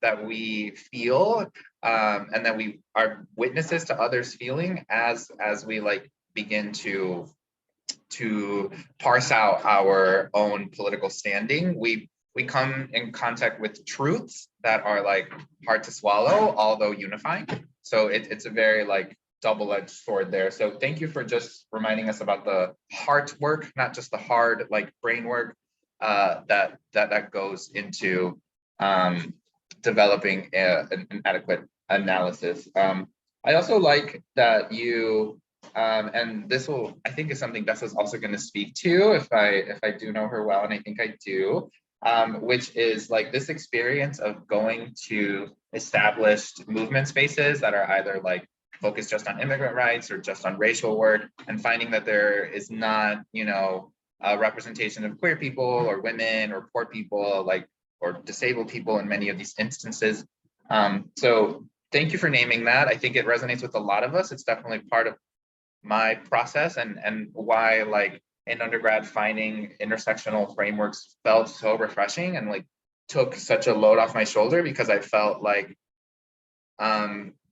that we feel, and that we are witnesses to others feeling as we like begin to parse out our own political standing. We come in contact with truths that are like hard to swallow, although unifying. So it's a very like double-edged sword there. So thank you for just reminding us about the heart work, not just the hard like brain work that goes into developing an adequate analysis. I also like that you and this will, I think, is something Dessa's also going to speak to if I do know her well, and I think I do, which is like this experience of going to established movement spaces that are either like focused just on immigrant rights or just on racial work, and finding that there is not, you know, a representation of queer people or women or poor people, like, or disabled people in many of these instances. So thank you for naming that. I think it resonates with a lot of us. It's definitely part of my process, and why like in undergrad finding intersectional frameworks felt so refreshing and like took such a load off my shoulder, because I felt like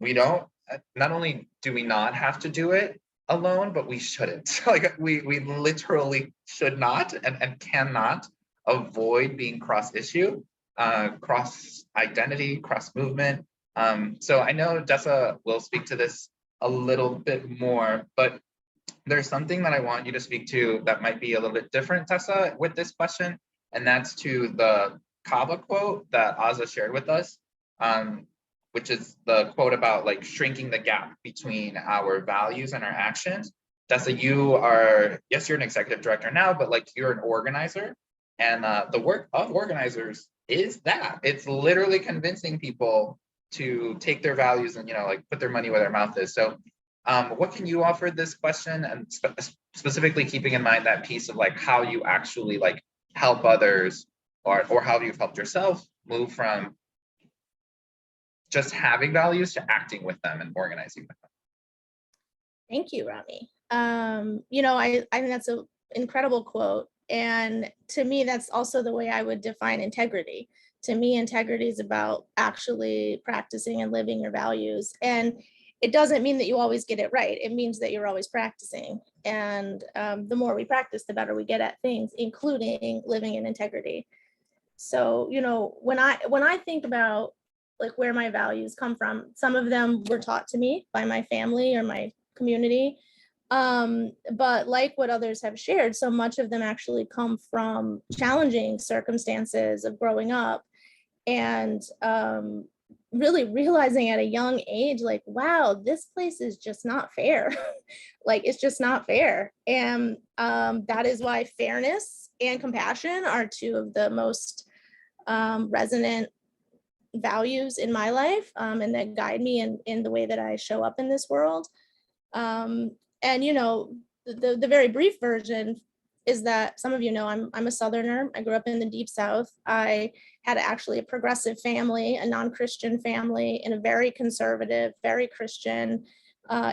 we don't, not only do we not have to do it alone, but we shouldn't. Like we literally should not and cannot avoid being cross issue, cross identity, cross movement. So I know Dessa will speak to this a little bit more, but there's something that I want you to speak to that might be a little bit different, Tessa, with this question, and that's to the Kava quote that Aza shared with us, which is the quote about like shrinking the gap between our values and our actions. Tessa, you are, yes, you're an executive director now, but like you're an organizer, and the work of organizers is that. It's literally convincing people to take their values and, you know, like put their money where their mouth is. So what can you offer this question, and specifically keeping in mind that piece of like how you actually like help others, or how you've helped yourself move from just having values to acting with them and organizing with them? Thank you, Rami. You know, I think that's an incredible quote. And to me, that's also the way I would define integrity. To me, integrity is about actually practicing and living your values. And it doesn't mean that you always get it right. It means that you're always practicing. And the more we practice, the better we get at things, including living in integrity. So, you know, when I think about like where my values come from, some of them were taught to me by my family or my community. But like what others have shared, so much of them actually come from challenging circumstances of growing up, and really realizing at a young age, like, wow, this place is just not fair. Like, it's just not fair. And that is why fairness and compassion are two of the most resonant values in my life, and that guide me in the way that I show up in this world. And, you know, the very brief version is that some of you know I'm a Southerner. I grew up in the Deep South. I had actually a progressive family, a non-Christian family, in a very conservative, very Christian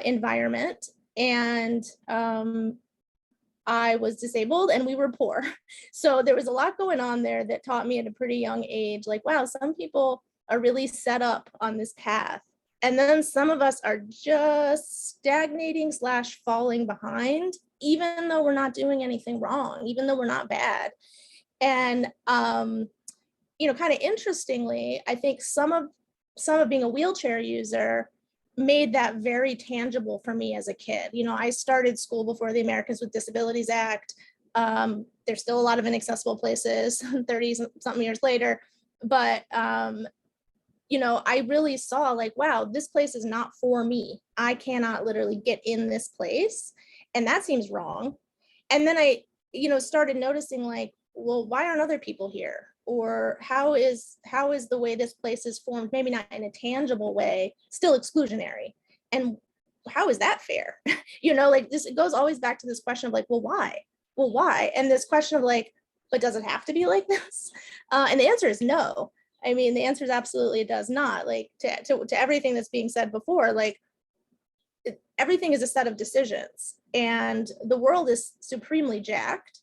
environment. And I was disabled and we were poor. So there was a lot going on there that taught me at a pretty young age, like, wow, some people are really set up on this path. And then some of us are just stagnating / falling behind, even though we're not doing anything wrong, even though we're not bad. And, you know, kind of interestingly, I think some of being a wheelchair user made that very tangible for me as a kid. You know, I started school before the Americans with Disabilities Act. There's still a lot of inaccessible places 30 something years later, but you know, I really saw like, wow, this place is not for me. I cannot literally get in this place. And that seems wrong. And then I started noticing like, well, why aren't other people here? Or how is the way this place is formed, maybe not in a tangible way, still exclusionary? And how is that fair? Like this, it goes always back to this question of like, well, why? Well, why? And this question of like, but does it have to be like this? And the answer is no. I mean, the answer is absolutely it does not. Like to everything that's being said before, like everything is a set of decisions, and the world is supremely jacked.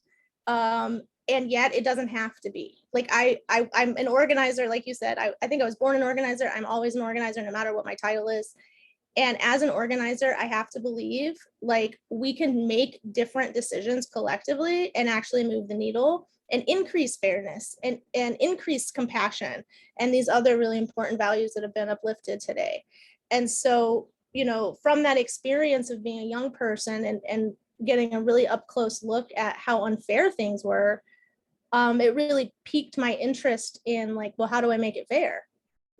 And yet it doesn't have to be. Like I'm an organizer, like you said. I think I was born an organizer. I'm always an organizer, no matter what my title is. And as an organizer, I have to believe like we can make different decisions collectively and actually move the needle and increase fairness and increase compassion and these other really important values that have been uplifted today. And so, from that experience of being a young person and getting a really up close look at how unfair things were, it really piqued my interest in like, well, how do I make it fair?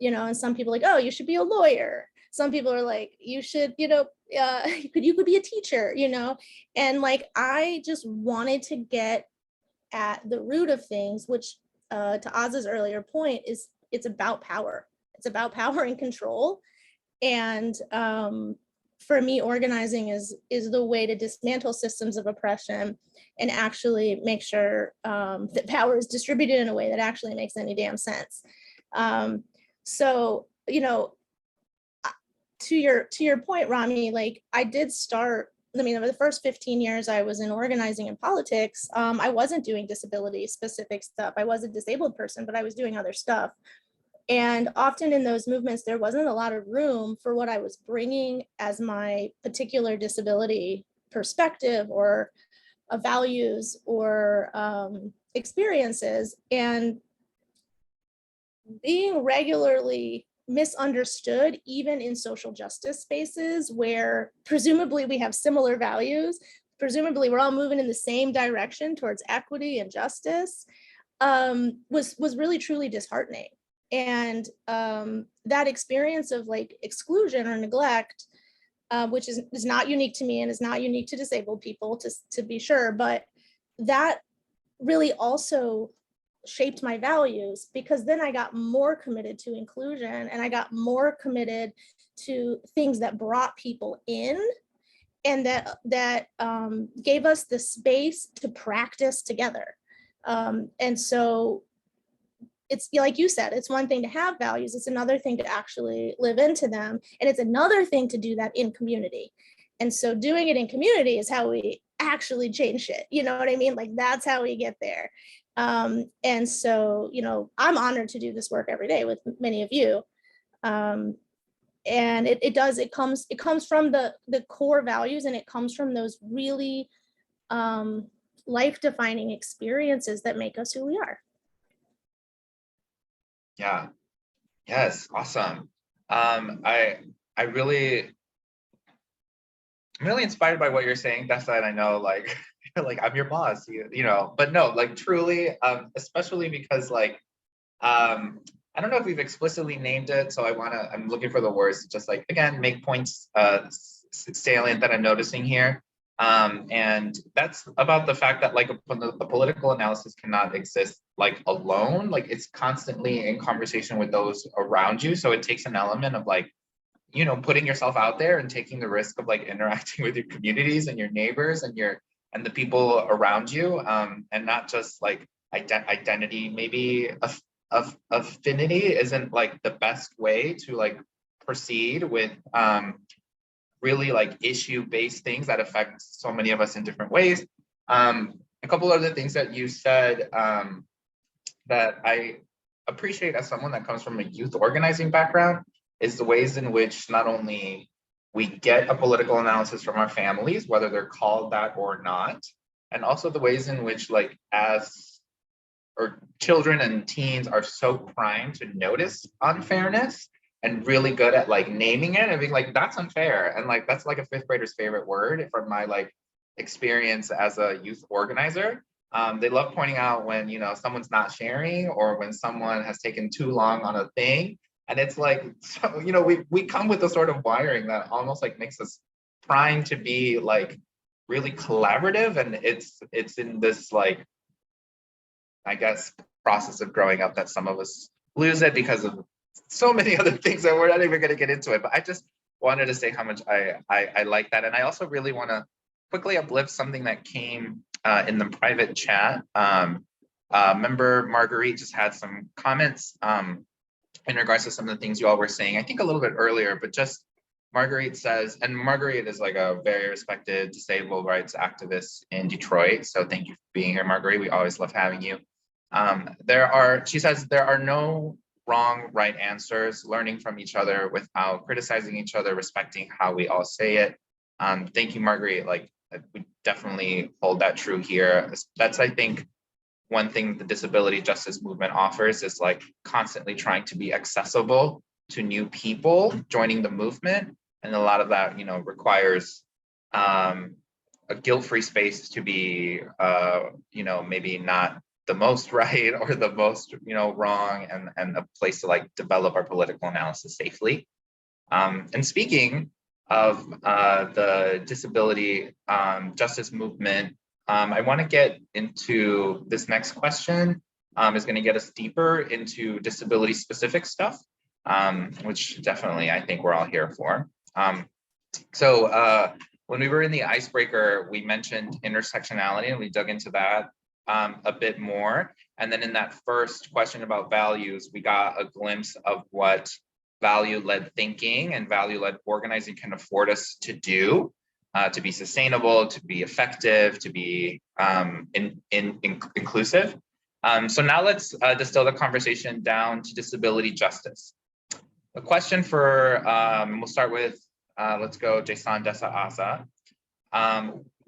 And some people are like, oh, you should be a lawyer. Some people are like, you should, you could be a teacher, and like, I just wanted to get at the root of things, which to Oz's earlier point is it's about power. It's about power and control. And for me, organizing is the way to dismantle systems of oppression and actually make sure that power is distributed in a way that actually makes any damn sense. So, to your point, Rami, like I did start, the first 15 years I was in organizing and politics, I wasn't doing disability specific stuff. I was a disabled person, but I was doing other stuff. And often in those movements, there wasn't a lot of room for what I was bringing as my particular disability perspective or values or experiences. And being regularly misunderstood, even in social justice spaces where presumably we have similar values, presumably we're all moving in the same direction towards equity and justice, was really truly disheartening. And that experience of like exclusion or neglect, which is not unique to me and is not unique to disabled people, to be sure, but that really also shaped my values, because then I got more committed to inclusion and I got more committed to things that brought people in and that gave us the space to practice together. And so it's like you said, it's one thing to have values, it's another thing to actually live into them. And it's another thing to do that in community. And so doing it in community is how we actually change shit. You know what I mean? Like that's how we get there. And so, I'm honored to do this work every day with many of you. And it comes from the core values, and it comes from those really life-defining experiences that make us who we are. Yeah. Yes. Awesome. I'm really inspired by what you're saying. That's that I know, like, like I'm your boss, but no, like truly, especially because like, I don't know if we've explicitly named it. So I'm looking for the words to just like, again, make points salient that I'm noticing here. And that's about the fact that like the political analysis cannot exist like alone, like it's constantly in conversation with those around you. So it takes an element of like, putting yourself out there and taking the risk of like interacting with your communities and your neighbors and the people around you, and not just like identity. Maybe affinity isn't like the best way to like proceed with really like issue-based things that affect so many of us in different ways. A couple other things that you said that I appreciate as someone that comes from a youth organizing background is the ways in which not only we get a political analysis from our families, whether they're called that or not, and also the ways in which like children and teens are so primed to notice unfairness and really good at like naming it and being like, that's unfair. And like, that's like a fifth grader's favorite word from my like experience as a youth organizer. They love pointing out when, someone's not sharing or when someone has taken too long on a thing. And it's like, so, we come with a sort of wiring that almost like makes us primed to be like really collaborative, and it's in this like, I guess, process of growing up that some of us lose it because of so many other things that we're not even going to get into it. But I just wanted to say how much I like that. And I also really want to quickly uplift something that came in the private chat. Member Marguerite just had some comments in regards to some of the things you all were saying, I think a little bit earlier, but just Marguerite says, and Marguerite is like a very respected disabled rights activist in Detroit. So thank you for being here, Marguerite. We always love having you. She says, there are no wrong, right answers, learning from each other without criticizing each other, respecting how we all say it. Thank you, Marguerite. Like, we definitely hold that true here. That's, I think, one thing the disability justice movement offers is like constantly trying to be accessible to new people joining the movement. And a lot of that, requires a guilt-free space to be, maybe not the most right or the most, wrong, and a place to like develop our political analysis safely. And speaking of the disability justice movement, I want to get into this next question. Is going to get us deeper into disability specific stuff, which definitely I think we're all here for. So when we were in the icebreaker, we mentioned intersectionality, and we dug into that a bit more. And then in that first question about values, we got a glimpse of what value-led thinking and value-led organizing can afford us to do, to be sustainable, to be effective, to be inclusive. So now let's distill the conversation down to disability justice. A question for, we'll start with, let's go Jason Dessa Asa.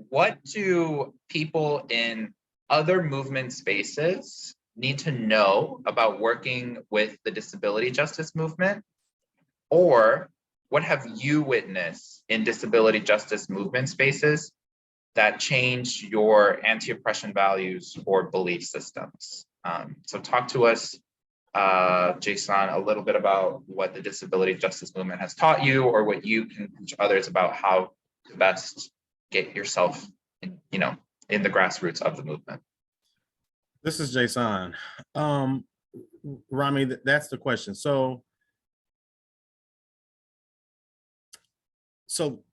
What do people in other movement spaces need to know about working with the disability justice movement? Or what have you witnessed in disability justice movement spaces that change your anti-oppression values or belief systems? So talk to us, Jason, a little bit about what the disability justice movement has taught you, or what you can teach others about how to best get yourself in, in the grassroots of the movement. This is Jason. Rami, that's the question. So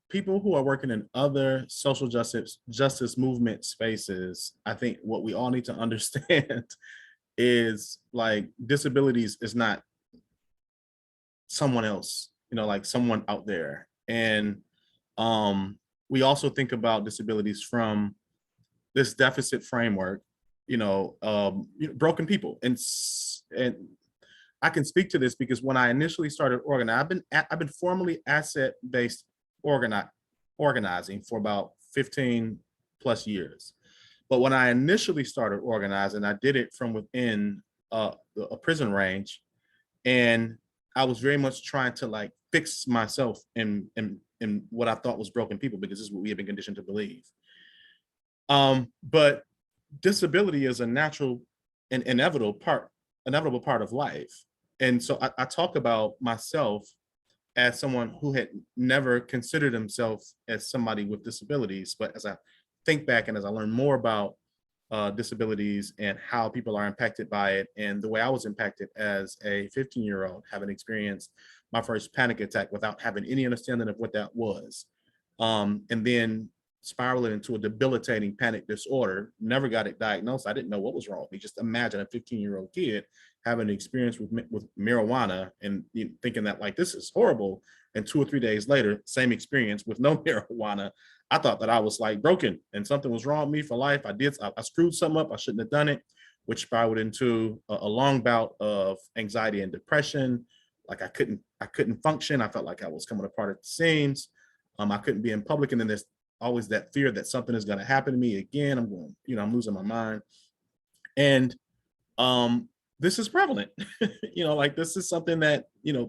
people who are working in other social justice movement spaces, I think what we all need to understand is like disabilities is not someone else, like someone out there. And we also think about disabilities from this deficit framework, broken people. And I can speak to this because when I initially started organizing, I've been formally asset-based organizing for about 15 plus years. But when I initially started organizing, I did it from within a prison range, and I was very much trying to like fix myself in what I thought was broken people, because this is what we have been conditioned to believe. But disability is a natural and inevitable part of life. And so I talk about myself as someone who had never considered himself as somebody with disabilities. But as I think back and as I learn more about disabilities and how people are impacted by it, and the way I was impacted as a 15-year-old, having experienced my first panic attack without having any understanding of what that was, and then spiraling into a debilitating panic disorder, never got it diagnosed. I didn't know what was wrong with me. Just imagine a 15-year-old kid having an experience with marijuana and thinking that like, this is horrible. And 2 or 3 days later, same experience with no marijuana. I thought that I was like broken and something was wrong with me for life. I screwed something up. I shouldn't have done it, which spiraled into a long bout of anxiety and depression. Like I couldn't function. I felt like I was coming apart at the seams. I couldn't be in public. And then there's always that fear that something is going to happen to me again. I'm losing my mind. And this is prevalent. Like this is something that,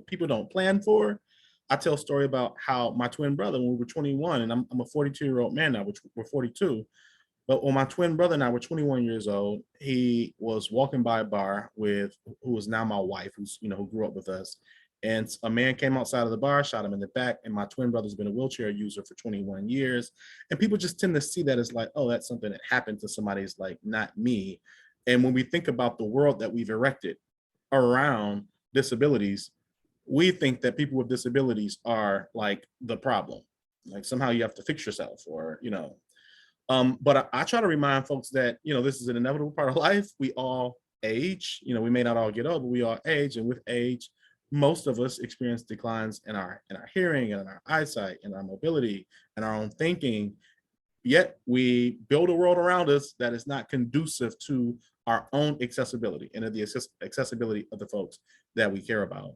people don't plan for. I tell a story about how my twin brother, when we were 21, and I'm a 42-year-old man now, which we're 42. But when my twin brother and I were 21 years old, he was walking by a bar with who is now my wife, who grew up with us. And a man came outside of the bar, shot him in the back, and my twin brother's been a wheelchair user for 21 years. And people just tend to see that as like, oh, that's something that happened to somebody. It's like, not me. And when we think about the world that we've erected around disabilities, we think that people with disabilities are like the problem. Like somehow you have to fix yourself, or, you know. But I try to remind folks that, you know, this is an inevitable part of life. We all age, you know, we may not all get old, but we all age. And with age, most of us experience declines in our hearing and in our eyesight and our mobility and our own thinking. Yet we build a world around us that is not conducive to our own accessibility and the accessibility of the folks that we care about.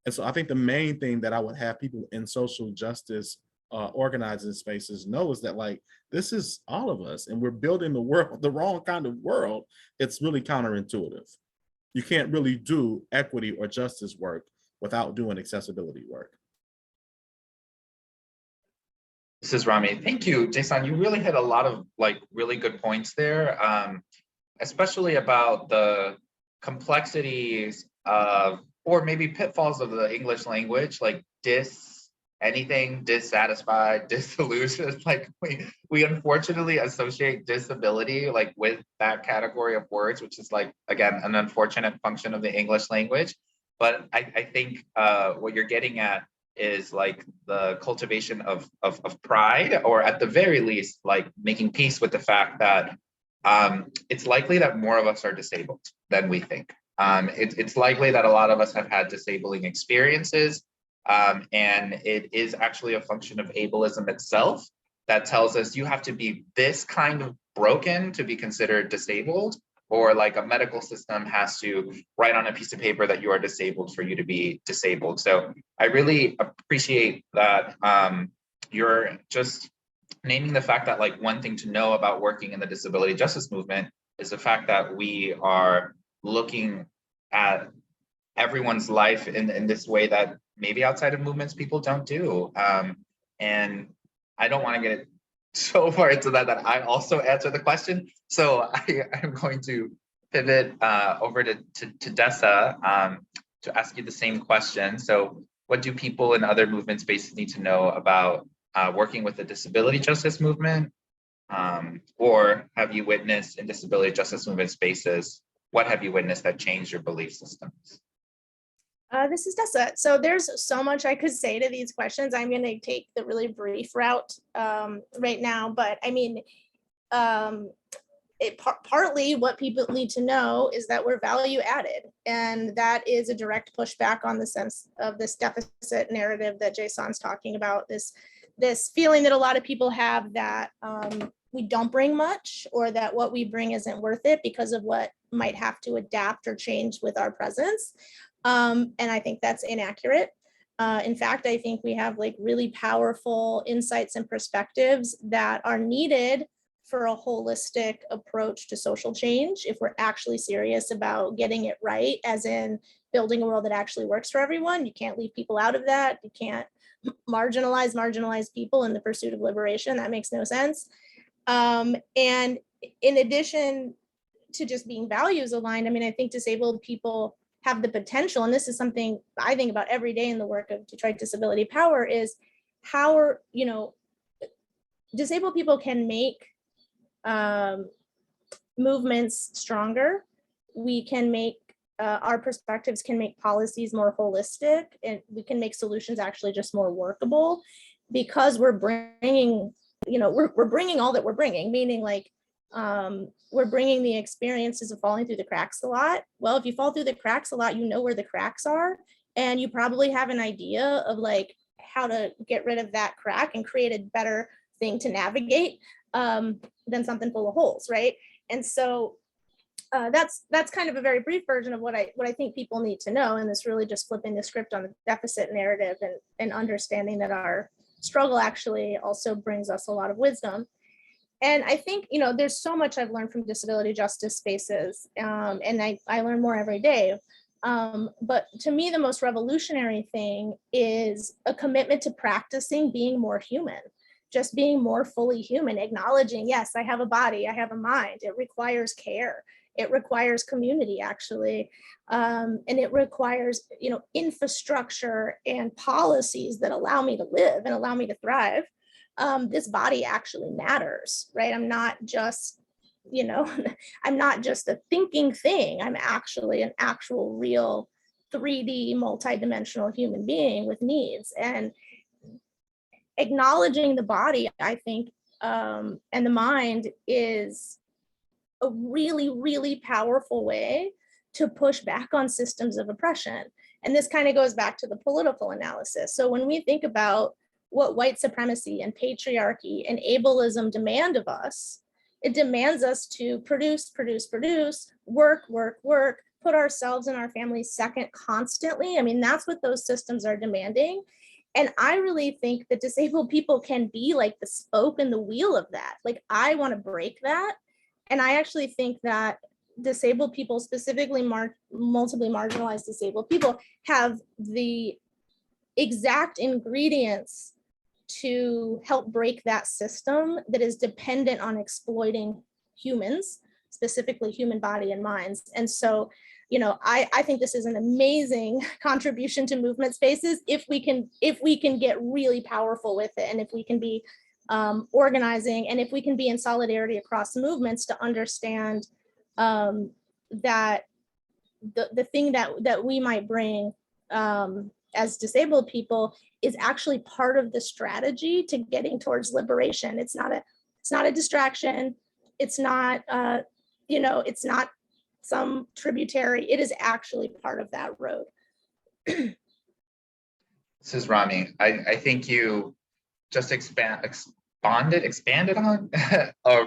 And so I think the main thing that I would have people in social justice organizing spaces know is that, like, this is all of us, and we're building the world, the wrong kind of world. It's really counterintuitive. You can't really do equity or justice work without doing accessibility work. This is Rami. Thank you, Jason. You really hit a lot of like really good points there, especially about the complexities of, or maybe pitfalls of the English language, like anything, dissatisfied, disillusioned. Like we unfortunately associate disability like with that category of words, which is like, again, an unfortunate function of the English language. But I think what you're getting at is like the cultivation of pride, or at the very least, like making peace with the fact that it's likely that more of us are disabled than we think. It's likely that a lot of us have had disabling experiences, and it is actually a function of ableism itself that tells us you have to be this kind of broken to be considered disabled, or like a medical system has to write on a piece of paper that you are disabled for you to be disabled. So I really appreciate that you're just naming the fact that like one thing to know about working in the disability justice movement is the fact that we are looking at everyone's life in this way that maybe outside of movements people don't do. And I don't want to get so far into that I also answer the question. So I'm going to pivot over to Dessa to ask you the same question. So what do people in other movement spaces need to know about working with the disability justice movement? Or have you witnessed in disability justice movement spaces, what have you witnessed that changed your belief systems? This is Dessa. So there's so much I could say to these questions. I'm going to take the really brief route right now, but I mean, partly what people need to know is that we're value added, and that is a direct pushback on the sense of this deficit narrative that Jason's talking about. This feeling that a lot of people have that we don't bring much, or that what we bring isn't worth it because of what might have to adapt or change with our presence. And I think that's inaccurate. In fact, I think we have like really powerful insights and perspectives that are needed for a holistic approach to social change if we're actually serious about getting it right, as in building a world that actually works for everyone. You can't leave people out of that. You can't marginalize people in the pursuit of liberation. That makes no sense. And in addition to just being values aligned, I mean, I think disabled people have the potential, and this is something I think about every day in the work of Detroit Disability Power, is how disabled people can make movements stronger. We can make our perspectives can make policies more holistic, and we can make solutions actually just more workable, because we're bringing, we're bringing all that we're bringing, meaning like we're bringing the experiences of falling through the cracks a lot. Well, if you fall through the cracks a lot, you know where the cracks are, and you probably have an idea of like how to get rid of that crack and create a better thing to navigate than something full of holes, right? And so that's kind of a very brief version of what I think people need to know, and this really just flipping the script on the deficit narrative and understanding that our struggle actually also brings us a lot of wisdom. And I think, there's so much I've learned from disability justice spaces, and I learn more every day. But to me, the most revolutionary thing is a commitment to practicing being more human, just being more fully human, acknowledging, yes, I have a body, I have a mind, it requires care. It requires community, actually. And it requires, infrastructure and policies that allow me to live and allow me to thrive. This body actually matters, right? I'm not just, I'm not just a thinking thing. I'm actually an actual real 3D multidimensional human being with needs. And acknowledging the body, I think, and the mind is a really, really powerful way to push back on systems of oppression. And this kind of goes back to the political analysis. So when we think about what white supremacy and patriarchy and ableism demand of us, it demands us to produce, work, put ourselves and our families second constantly. I mean, that's what those systems are demanding. And I really think that disabled people can be like the spoke in the wheel of that. Like, I want to break that. And I actually think that disabled people, specifically multiply marginalized disabled people, have the exact ingredients to help break that system that is dependent on exploiting humans, specifically human body and minds. And so, I think this is an amazing contribution to movement spaces if we can get really powerful with it, and if we can be organizing, and if we can be in solidarity across movements to understand that the thing that we might bring as disabled people is actually part of the strategy to getting towards liberation. It's not a distraction. It's not it's not some tributary. It is actually part of that road. This is Rami. I think you just expanded on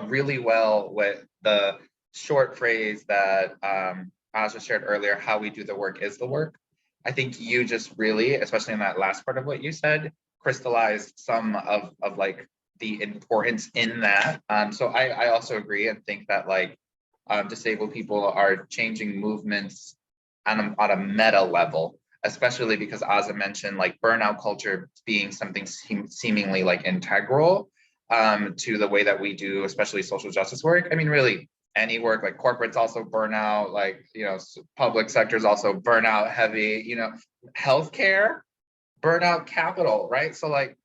really well with the short phrase that Aja shared earlier, how we do the work is the work. I think you just really, especially in that last part of what you said, crystallized some of like the importance in that. So I also agree and think that like disabled people are changing movements on a meta level, especially because Aza mentioned like burnout culture being something seemingly like integral to the way that we do, especially social justice work. I mean, really any work, like corporates also burn out, like, public sectors also burn out heavy, healthcare, burnout capital, right? So like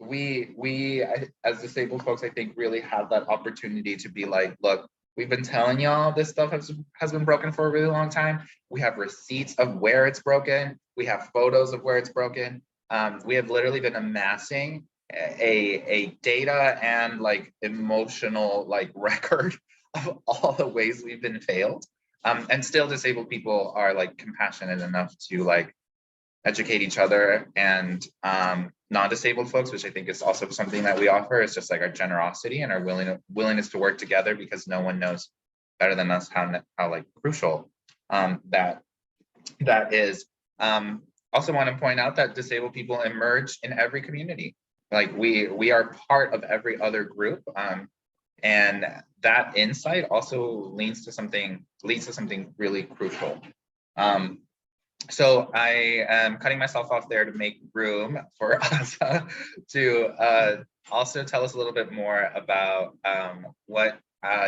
we as disabled folks, I think really have that opportunity to be like, look, we've been telling y'all this stuff has been broken for a really long time. We have receipts of where it's broken. We have photos of where it's broken. We have literally been amassing a data and like emotional like record of all the ways we've been failed. And still disabled people are like compassionate enough to like educate each other, and non-disabled folks, which I think is also something that we offer, is just like our generosity and our willingness to work together, because no one knows better than us how like crucial that is. Also want to point out that disabled people emerge in every community. Like we are part of every other group, and that insight also leads to something really crucial. So I am cutting myself off there to make room for Asa to also tell us a little bit more about what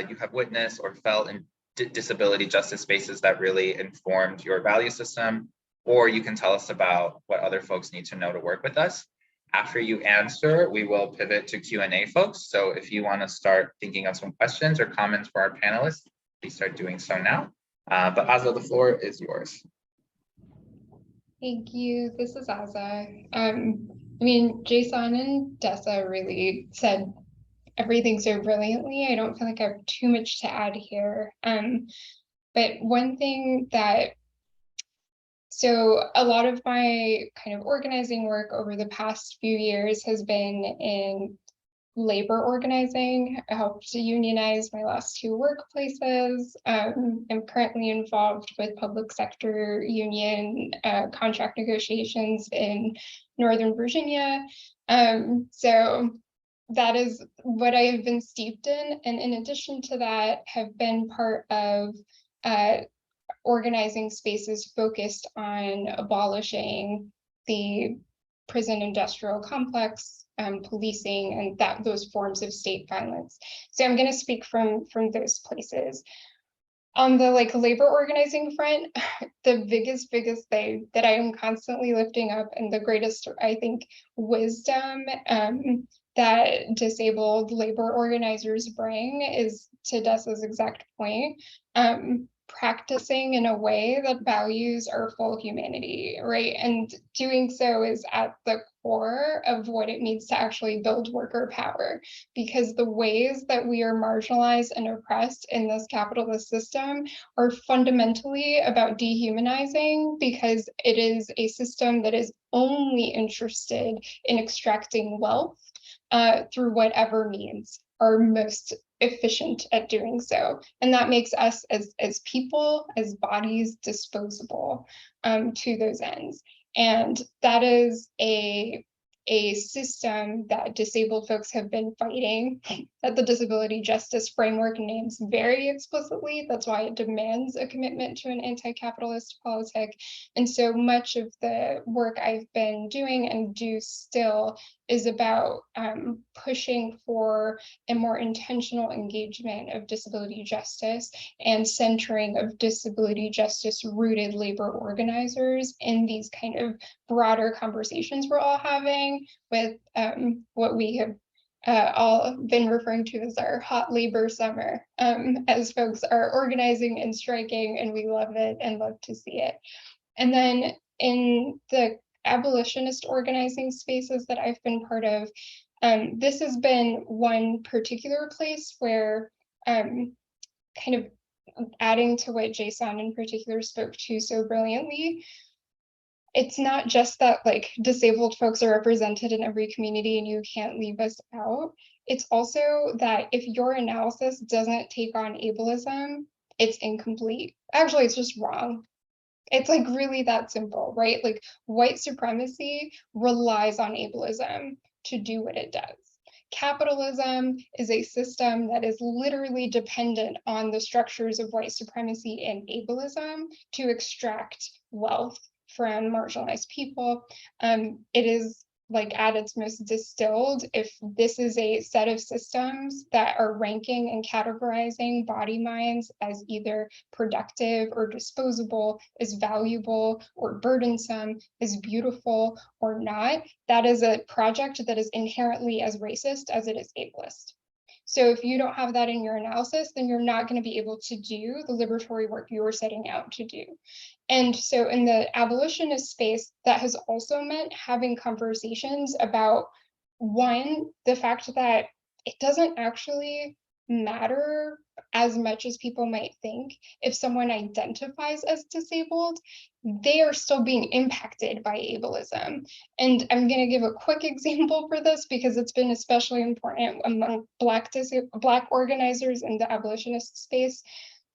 you have witnessed or felt in disability justice spaces that really informed your value system, or you can tell us about what other folks need to know to work with us. After you answer, we will pivot to Q&A, folks. So if you want to start thinking of some questions or comments for our panelists, please start doing so now. But Asa, the floor is yours. Thank you. This is Aza. I mean, Jason and Dessa really said everything so brilliantly. I don't feel like I have too much to add here. But one thing so a lot of my kind of organizing work over the past few years has been in labor organizing. I helped to unionize my last two workplaces. I'm currently involved with public sector union contract negotiations in Northern Virginia. So that is what I have been steeped in. And in addition to that, have been part of organizing spaces focused on abolishing the prison industrial complex, policing, and those forms of state violence. So I'm going to speak from those places. On the like labor organizing front, the biggest thing that I am constantly lifting up, and the greatest, I think, wisdom that disabled labor organizers bring is, to Dessa's exact point, practicing in a way that values our full humanity, right? And doing so is at the core of what it means to actually build worker power, because the ways that we are marginalized and oppressed in this capitalist system are fundamentally about dehumanizing, because it is a system that is only interested in extracting wealth through whatever means are most efficient at doing so. And that makes us as people, as bodies, disposable to those ends. And that is a system that disabled folks have been fighting, that the disability justice framework names very explicitly. That's why it demands a commitment to an anti-capitalist politic. And so much of the work I've been doing and do still is about pushing for a more intentional engagement of disability justice and centering of disability justice rooted labor organizers in these kind of broader conversations we're all having with what we have all been referring to as our hot labor summer, as folks are organizing and striking, and we love it and love to see it. And then in the abolitionist organizing spaces that I've been part of, this has been one particular place where kind of adding to what Jason in particular spoke to so brilliantly, it's not just that like disabled folks are represented in every community and you can't leave us out. It's also that if your analysis doesn't take on ableism, it's incomplete. Actually, it's just wrong. It's like really that simple, right? Like white supremacy relies on ableism to do what it does. Capitalism is a system that is literally dependent on the structures of white supremacy and ableism to extract wealth from marginalized people. It is like at its most distilled, if this is a set of systems that are ranking and categorizing body minds as either productive or disposable, as valuable or burdensome, as beautiful or not, that is a project that is inherently as racist as it is ableist. So if you don't have that in your analysis, then you're not going to be able to do the liberatory work you were setting out to do. And so in the abolitionist space, that has also meant having conversations about, one, the fact that it doesn't actually matter as much as people might think. If someone identifies as disabled, they are still being impacted by ableism. And I'm going to give a quick example for this because it's been especially important among Black organizers in the abolitionist space.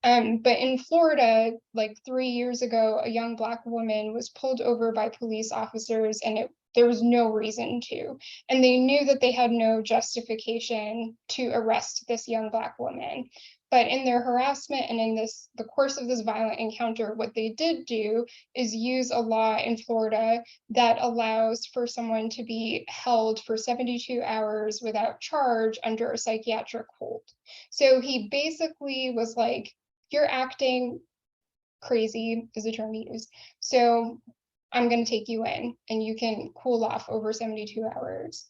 But in Florida, like 3 years ago, a young Black woman was pulled over by police officers and there was no reason to. And they knew that they had no justification to arrest this young Black woman. But in their harassment and in the course of this violent encounter, what they did do is use a law in Florida that allows for someone to be held for 72 hours without charge under a psychiatric hold. So he basically was like, you're acting crazy is the term used. So I'm going to take you in and you can cool off over 72 hours.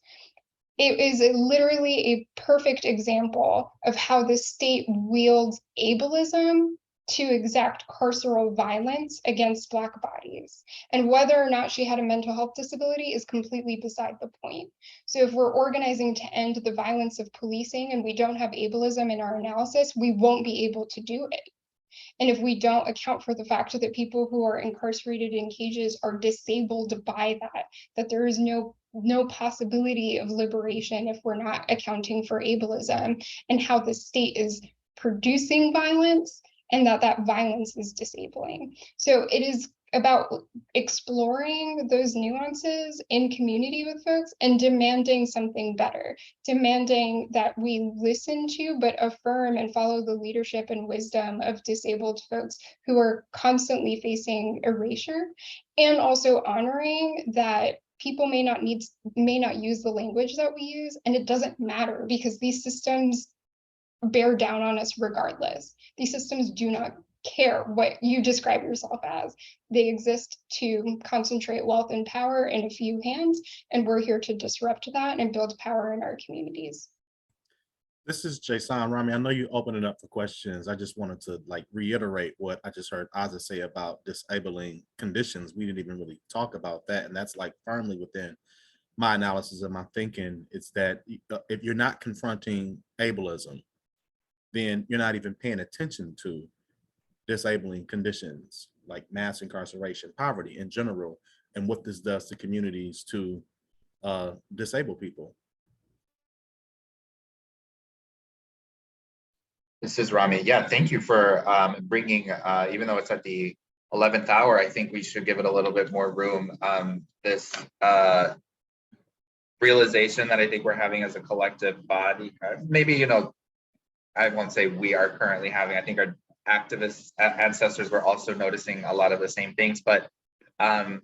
It is literally a perfect example of how the state wields ableism to exact carceral violence against Black bodies. And whether or not she had a mental health disability is completely beside the point. So if we're organizing to end the violence of policing and we don't have ableism in our analysis, we won't be able to do it. And if we don't account for the fact that people who are incarcerated in cages are disabled by that there is no possibility of liberation if we're not accounting for ableism and how the state is producing violence and that violence is disabling. So it is about exploring those nuances in community with folks and demanding something better, demanding that we listen to but affirm and follow the leadership and wisdom of disabled folks who are constantly facing erasure, and also honoring that people may not use the language that we use, and it doesn't matter because these systems bear down on us regardless. These systems do not care what you describe yourself as. They exist to concentrate wealth and power in a few hands, and we're here to disrupt that and build power in our communities. This is Jason. Rami, I know you opened it up for questions. I just wanted to like reiterate what I just heard Aza say about disabling conditions. We didn't even really talk about that. And that's like firmly within my analysis of my thinking. It's that if you're not confronting ableism, then you're not even paying attention to disabling conditions like mass incarceration, poverty in general, and what this does to communities to disable people. This is Rami. Yeah, thank you for bringing, even though it's at the 11th hour, I think we should give it a little bit more room. This realization that I think we're having as a collective body, maybe, you know, I won't say we are currently having, I think our activist ancestors were also noticing a lot of the same things, but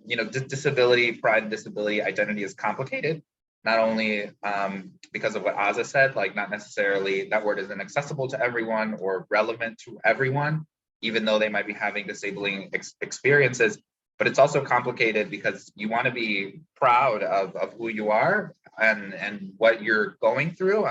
you know, disability, pride and disability identity is complicated. Not only because of what Aza said, like not necessarily that word isn't accessible to everyone or relevant to everyone, even though they might be having disabling experiences, but it's also complicated because you want to be proud of who you are and what you're going through.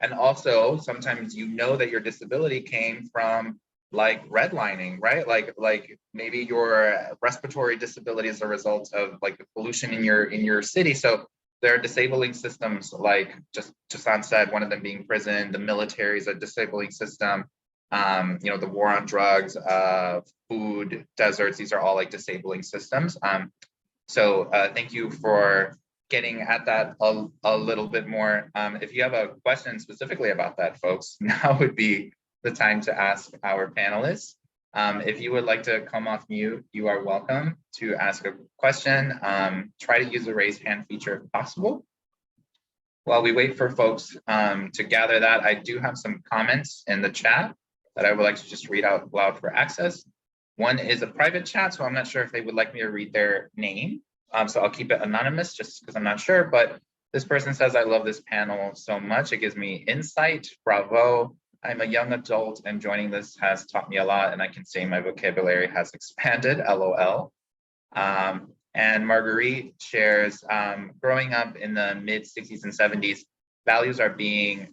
And also sometimes you know that your disability came from like redlining, right? Like maybe your respiratory disability is a result of like the pollution in your city. So there are disabling systems, like Jason said, one of them being prison, the military is a disabling system. You know, the war on drugs, food, deserts, these are all like disabling systems. So thank you for getting at that a little bit more. If you have a question specifically about that, folks, now would be the time to ask our panelists. If you would like to come off mute, you are welcome to ask a question. Try to use the raise hand feature if possible. While we wait for folks to gather that, I do have some comments in the chat that I would like to just read out loud for access. One is a private chat, so I'm not sure if they would like me to read their name. So I'll keep it anonymous just because I'm not sure, but this person says, I love this panel so much. It gives me insight, bravo. I'm a young adult and joining this has taught me a lot and I can say my vocabulary has expanded, LOL. And Marguerite shares, growing up in the mid 60s and 70s, values are being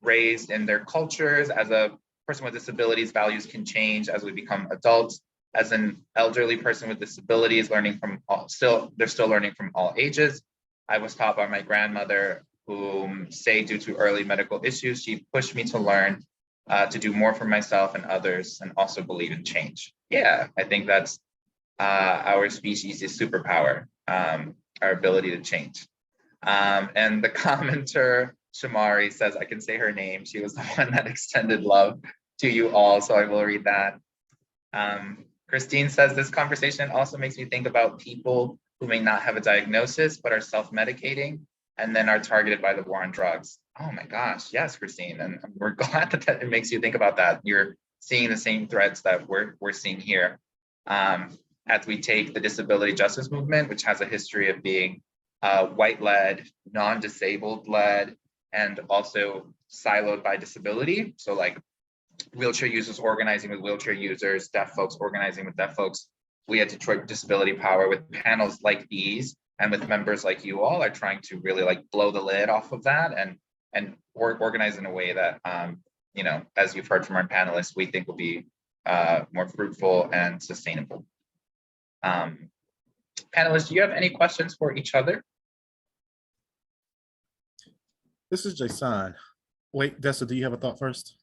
raised in their cultures. As a person with disabilities, values can change as we become adults. As an elderly person with disabilities, learning from they're still learning from all ages. I was taught by my grandmother, whom say due to early medical issues, she pushed me to learn to do more for myself and others and also believe in change. Yeah, I think that's our species' superpower, our ability to change. And the commenter, Shamari, says, I can say her name. She was the one that extended love to you all, so I will read that. Christine says, this conversation also makes me think about people who may not have a diagnosis, but are self-medicating and then are targeted by the war on drugs. Oh my gosh, yes, Christine. And we're glad that it makes you think about that. You're seeing the same threats that we're seeing here. As we take the disability justice movement, which has a history of being white-led, non-disabled led, and also siloed by disability. So like wheelchair users organizing with wheelchair users, deaf folks organizing with deaf folks. We at Detroit Disability Power with panels like these and with members like you all are trying to really like blow the lid off of that and organize in a way that, you know, as you've heard from our panelists, we think will be more fruitful and sustainable. Panelists, do you have any questions for each other? This is Jason. Wait, Dessa, do you have a thought first?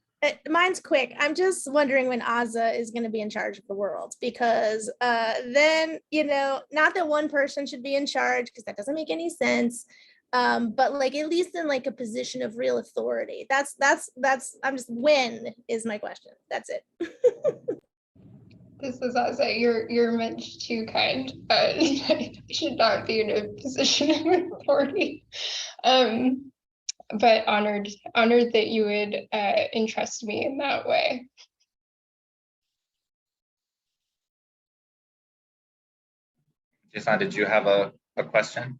Mine's quick. I'm just wondering when Aza is going to be in charge of the world, because then, you know, not that one person should be in charge because that doesn't make any sense. But like at least in like a position of real authority. That's I'm just, when is my question. That's it. This is Aza. You're much too kind. I should not be in a position of authority. But honored that you would entrust me in that way. Jason, did you have a question?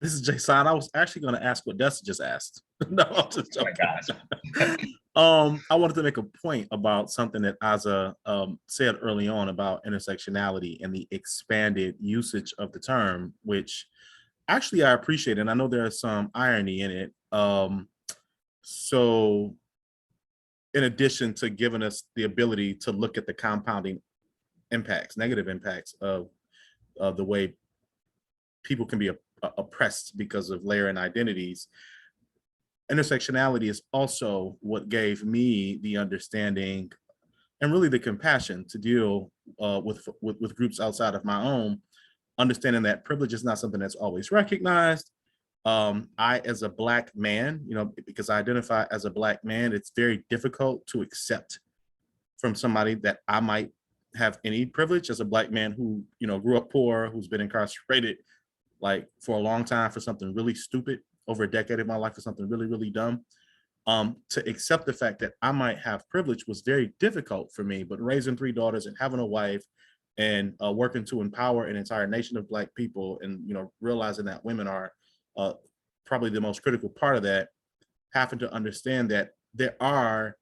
This is Jason. I was actually going to ask what Dessa just asked. No, I'm just Oh my joking. gosh. I wanted to make a point about something that Aza said early on about intersectionality and the expanded usage of the term, which actually I appreciate, and I know there's some irony in it. So in addition to giving us the ability to look at the compounding impacts, negative impacts of the way people can be oppressed because of layering identities, intersectionality is also what gave me the understanding and really the compassion to deal with groups outside of my own, understanding that privilege is not something that's always recognized. I, as a Black man, because I identify as a Black man, it's very difficult to accept from somebody that I might have any privilege as a Black man who, grew up poor, who's been incarcerated like for a long time for something really stupid, over a decade of my life for something really, really dumb. To accept the fact that I might have privilege was very difficult for me, but raising 3 daughters and having a wife and working to empower an entire nation of Black people, and realizing that women are probably the most critical part of that, having to understand that there are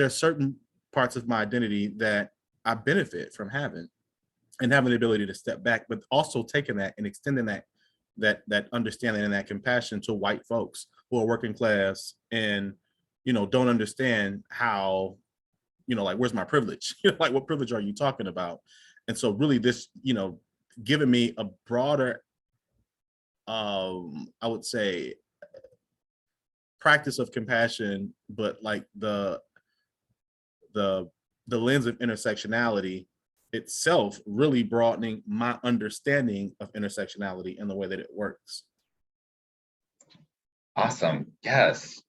certain parts of my identity that I benefit from having, and having the ability to step back, but also taking that and extending that understanding and that compassion to white folks who are working class and don't understand how, like, where's my privilege? Like, what privilege are you talking about? And so really this, giving me a broader, I would say, practice of compassion, but like the lens of intersectionality itself really broadening my understanding of intersectionality and the way that it works. Awesome. Yes.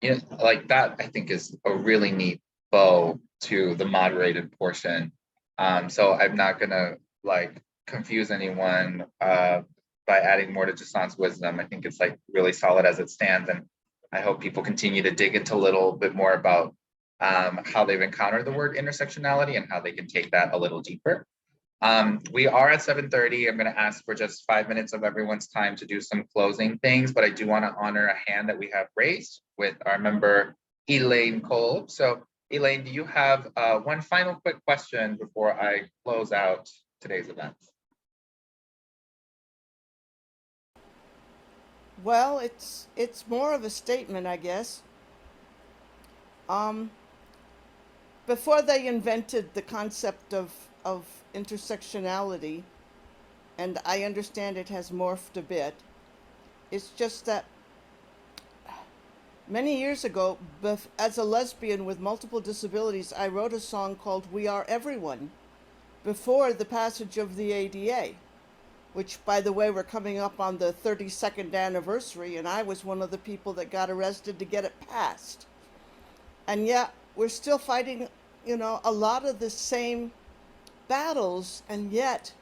Like that, I think, is a really neat bow to the moderated portion. So I'm not gonna like confuse anyone by adding more to Jason's wisdom. I think it's like really solid as it stands, and I hope people continue to dig into a little bit more about how they've encountered the word intersectionality and how they can take that a little deeper. We are at 7:30. I'm going to ask for just 5 minutes of everyone's time to do some closing things, but I do want to honor a hand that we have raised with our member, Elaine Kolb. So Elaine, do you have one final quick question before I close out today's event? Well, it's more of a statement, I guess. Before they invented the concept of intersectionality, and I understand it has morphed a bit, it's just that many years ago, as a lesbian with multiple disabilities, I wrote a song called We Are Everyone before the passage of the ADA, which, by the way, we're coming up on the 32nd anniversary, and I was one of the people that got arrested to get it passed. And yet we're still fighting, a lot of the same battles, and yet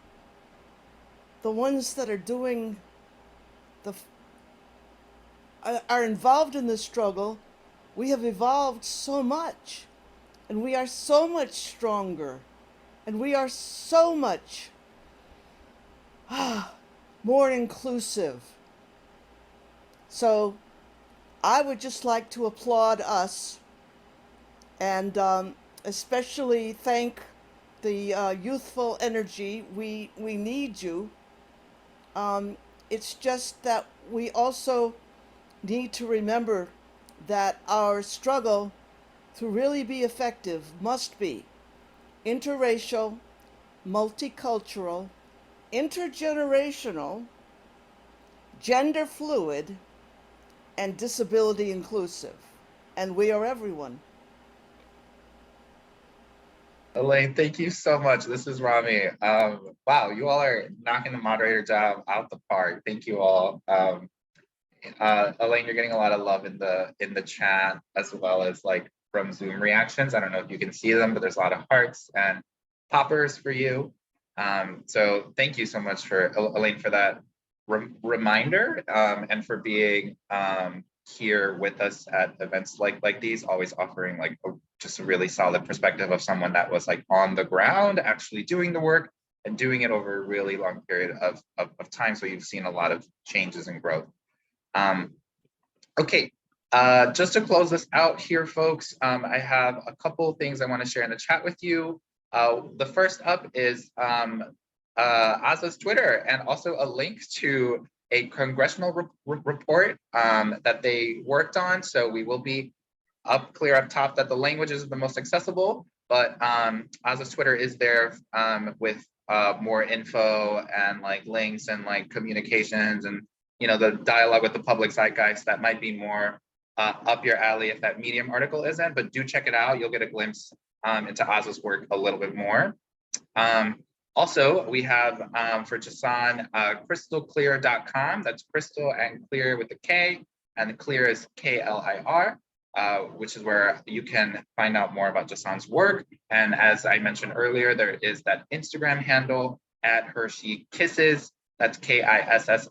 the ones that are doing are involved in the struggle, we have evolved so much, and we are so much stronger, and we are so much more inclusive. So I would just like to applaud us, and especially thank the youthful energy. We need you. It's just that we also need to remember that our struggle to really be effective must be interracial, multicultural, intergenerational, gender fluid, and disability inclusive. And we are everyone. Elaine, thank you so much. This is Rami. Wow, you all are knocking the moderator job out the park. Thank you all. Elaine, you're getting a lot of love in the chat, as well as like from Zoom reactions. I don't know if you can see them, but there's a lot of hearts and poppers for you. So thank you so much for Elaine for that reminder, and for being here with us at events like these, always offering like just a really solid perspective of someone that was like on the ground actually doing the work, and doing it over a really long period of time. So you've seen a lot of changes and growth. Okay, just to close this out here, folks, I have a couple of things I want to share in the chat with you. The first up is ASA's Twitter, and also a link to a congressional report that they worked on. So we will be clear up top that the language is the most accessible, but ASA's Twitter is there with more info and like links and like communications and the dialogue with the public zeitgeist that might be more up your alley if that Medium article isn't, but do check it out. You'll get a glimpse into ASA's work a little bit more. Also, we have for Jason, crystalclear.com. That's crystal and clear with a K, and the clear is KLIR, which is where you can find out more about Jason's work. And as I mentioned earlier, there is that Instagram handle at Hershey Kisses. That's KISSIS,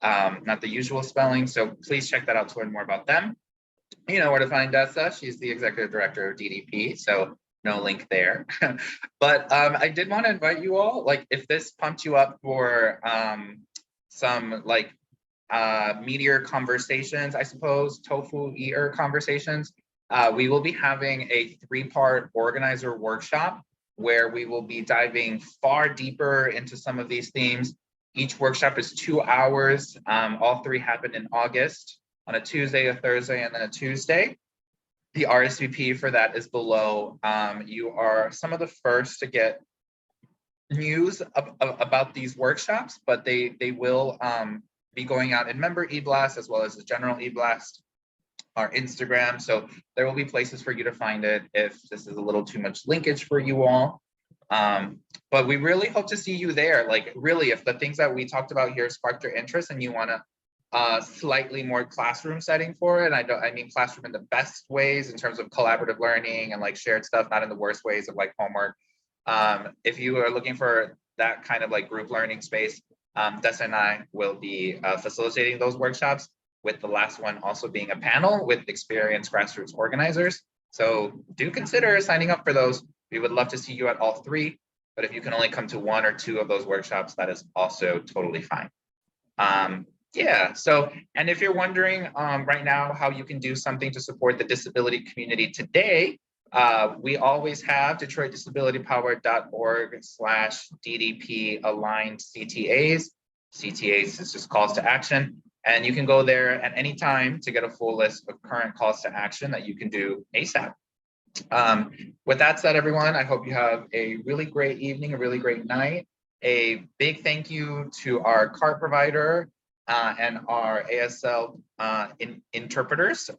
not the usual spelling. So please check that out to learn more about them. You know where to find Dessa. She's the executive director of DDP. So no link there. But I did want to invite you all, like if this pumped you up for some like meteor conversations, I suppose, tofu eater conversations, we will be having a 3-part organizer workshop where we will be diving far deeper into some of these themes. Each workshop is 2 hours. All 3 happen in August on a Tuesday, a Thursday, and then a Tuesday. The RSVP for that is below. You are some of the first to get news about these workshops, but they will be going out in member eBlast as well as the general eBlast, our Instagram. So there will be places for you to find it if this is a little too much linkage for you all. But we really hope to see you there. Like really, if the things that we talked about here sparked your interest and you want to slightly more classroom setting for it. I mean classroom in the best ways in terms of collaborative learning and like shared stuff, not in the worst ways of like homework. If you are looking for that kind of like group learning space, Dessa and I will be facilitating those workshops, with the last one also being a panel with experienced grassroots organizers. So do consider signing up for those. We would love to see you at all 3, but if you can only come to 1 or 2 of those workshops, that is also totally fine. Yeah, so, and if you're wondering right now how you can do something to support the disability community today, we always have DetroitDisabilityPower.org/DDP aligned CTAs. CTAs is just calls to action. And you can go there at any time to get a full list of current calls to action that you can do ASAP. With that said, everyone, I hope you have a really great evening, a really great night. A big thank you to our cart provider, and our ASL interpreters.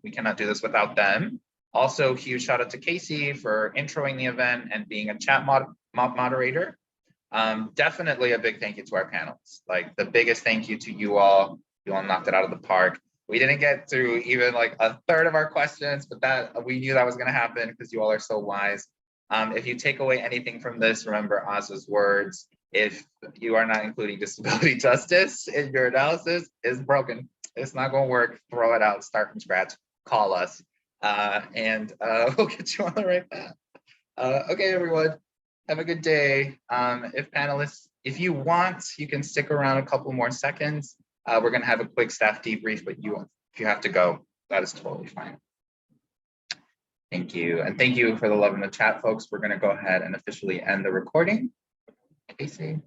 We cannot do this without them. Also, huge shout out to Casey for introing the event and being a chat moderator. Definitely a big thank you to our panelists. Like the biggest thank you to you all. You all knocked it out of the park. We didn't get through even like a third of our questions, but that we knew that was going to happen because you all are so wise. If you take away anything from this, remember Asa's words. If you are not including disability justice in your analysis, it's broken. It's not going to work. Throw it out. Start from scratch. Call us, and we'll get you on the right path. Okay, everyone. Have a good day. If panelists, if you want, you can stick around a couple more seconds. We're going to have a quick staff debrief, but if you have to go, that is totally fine. Thank you. And thank you for the love in the chat, folks. We're going to go ahead and officially end the recording. Casey.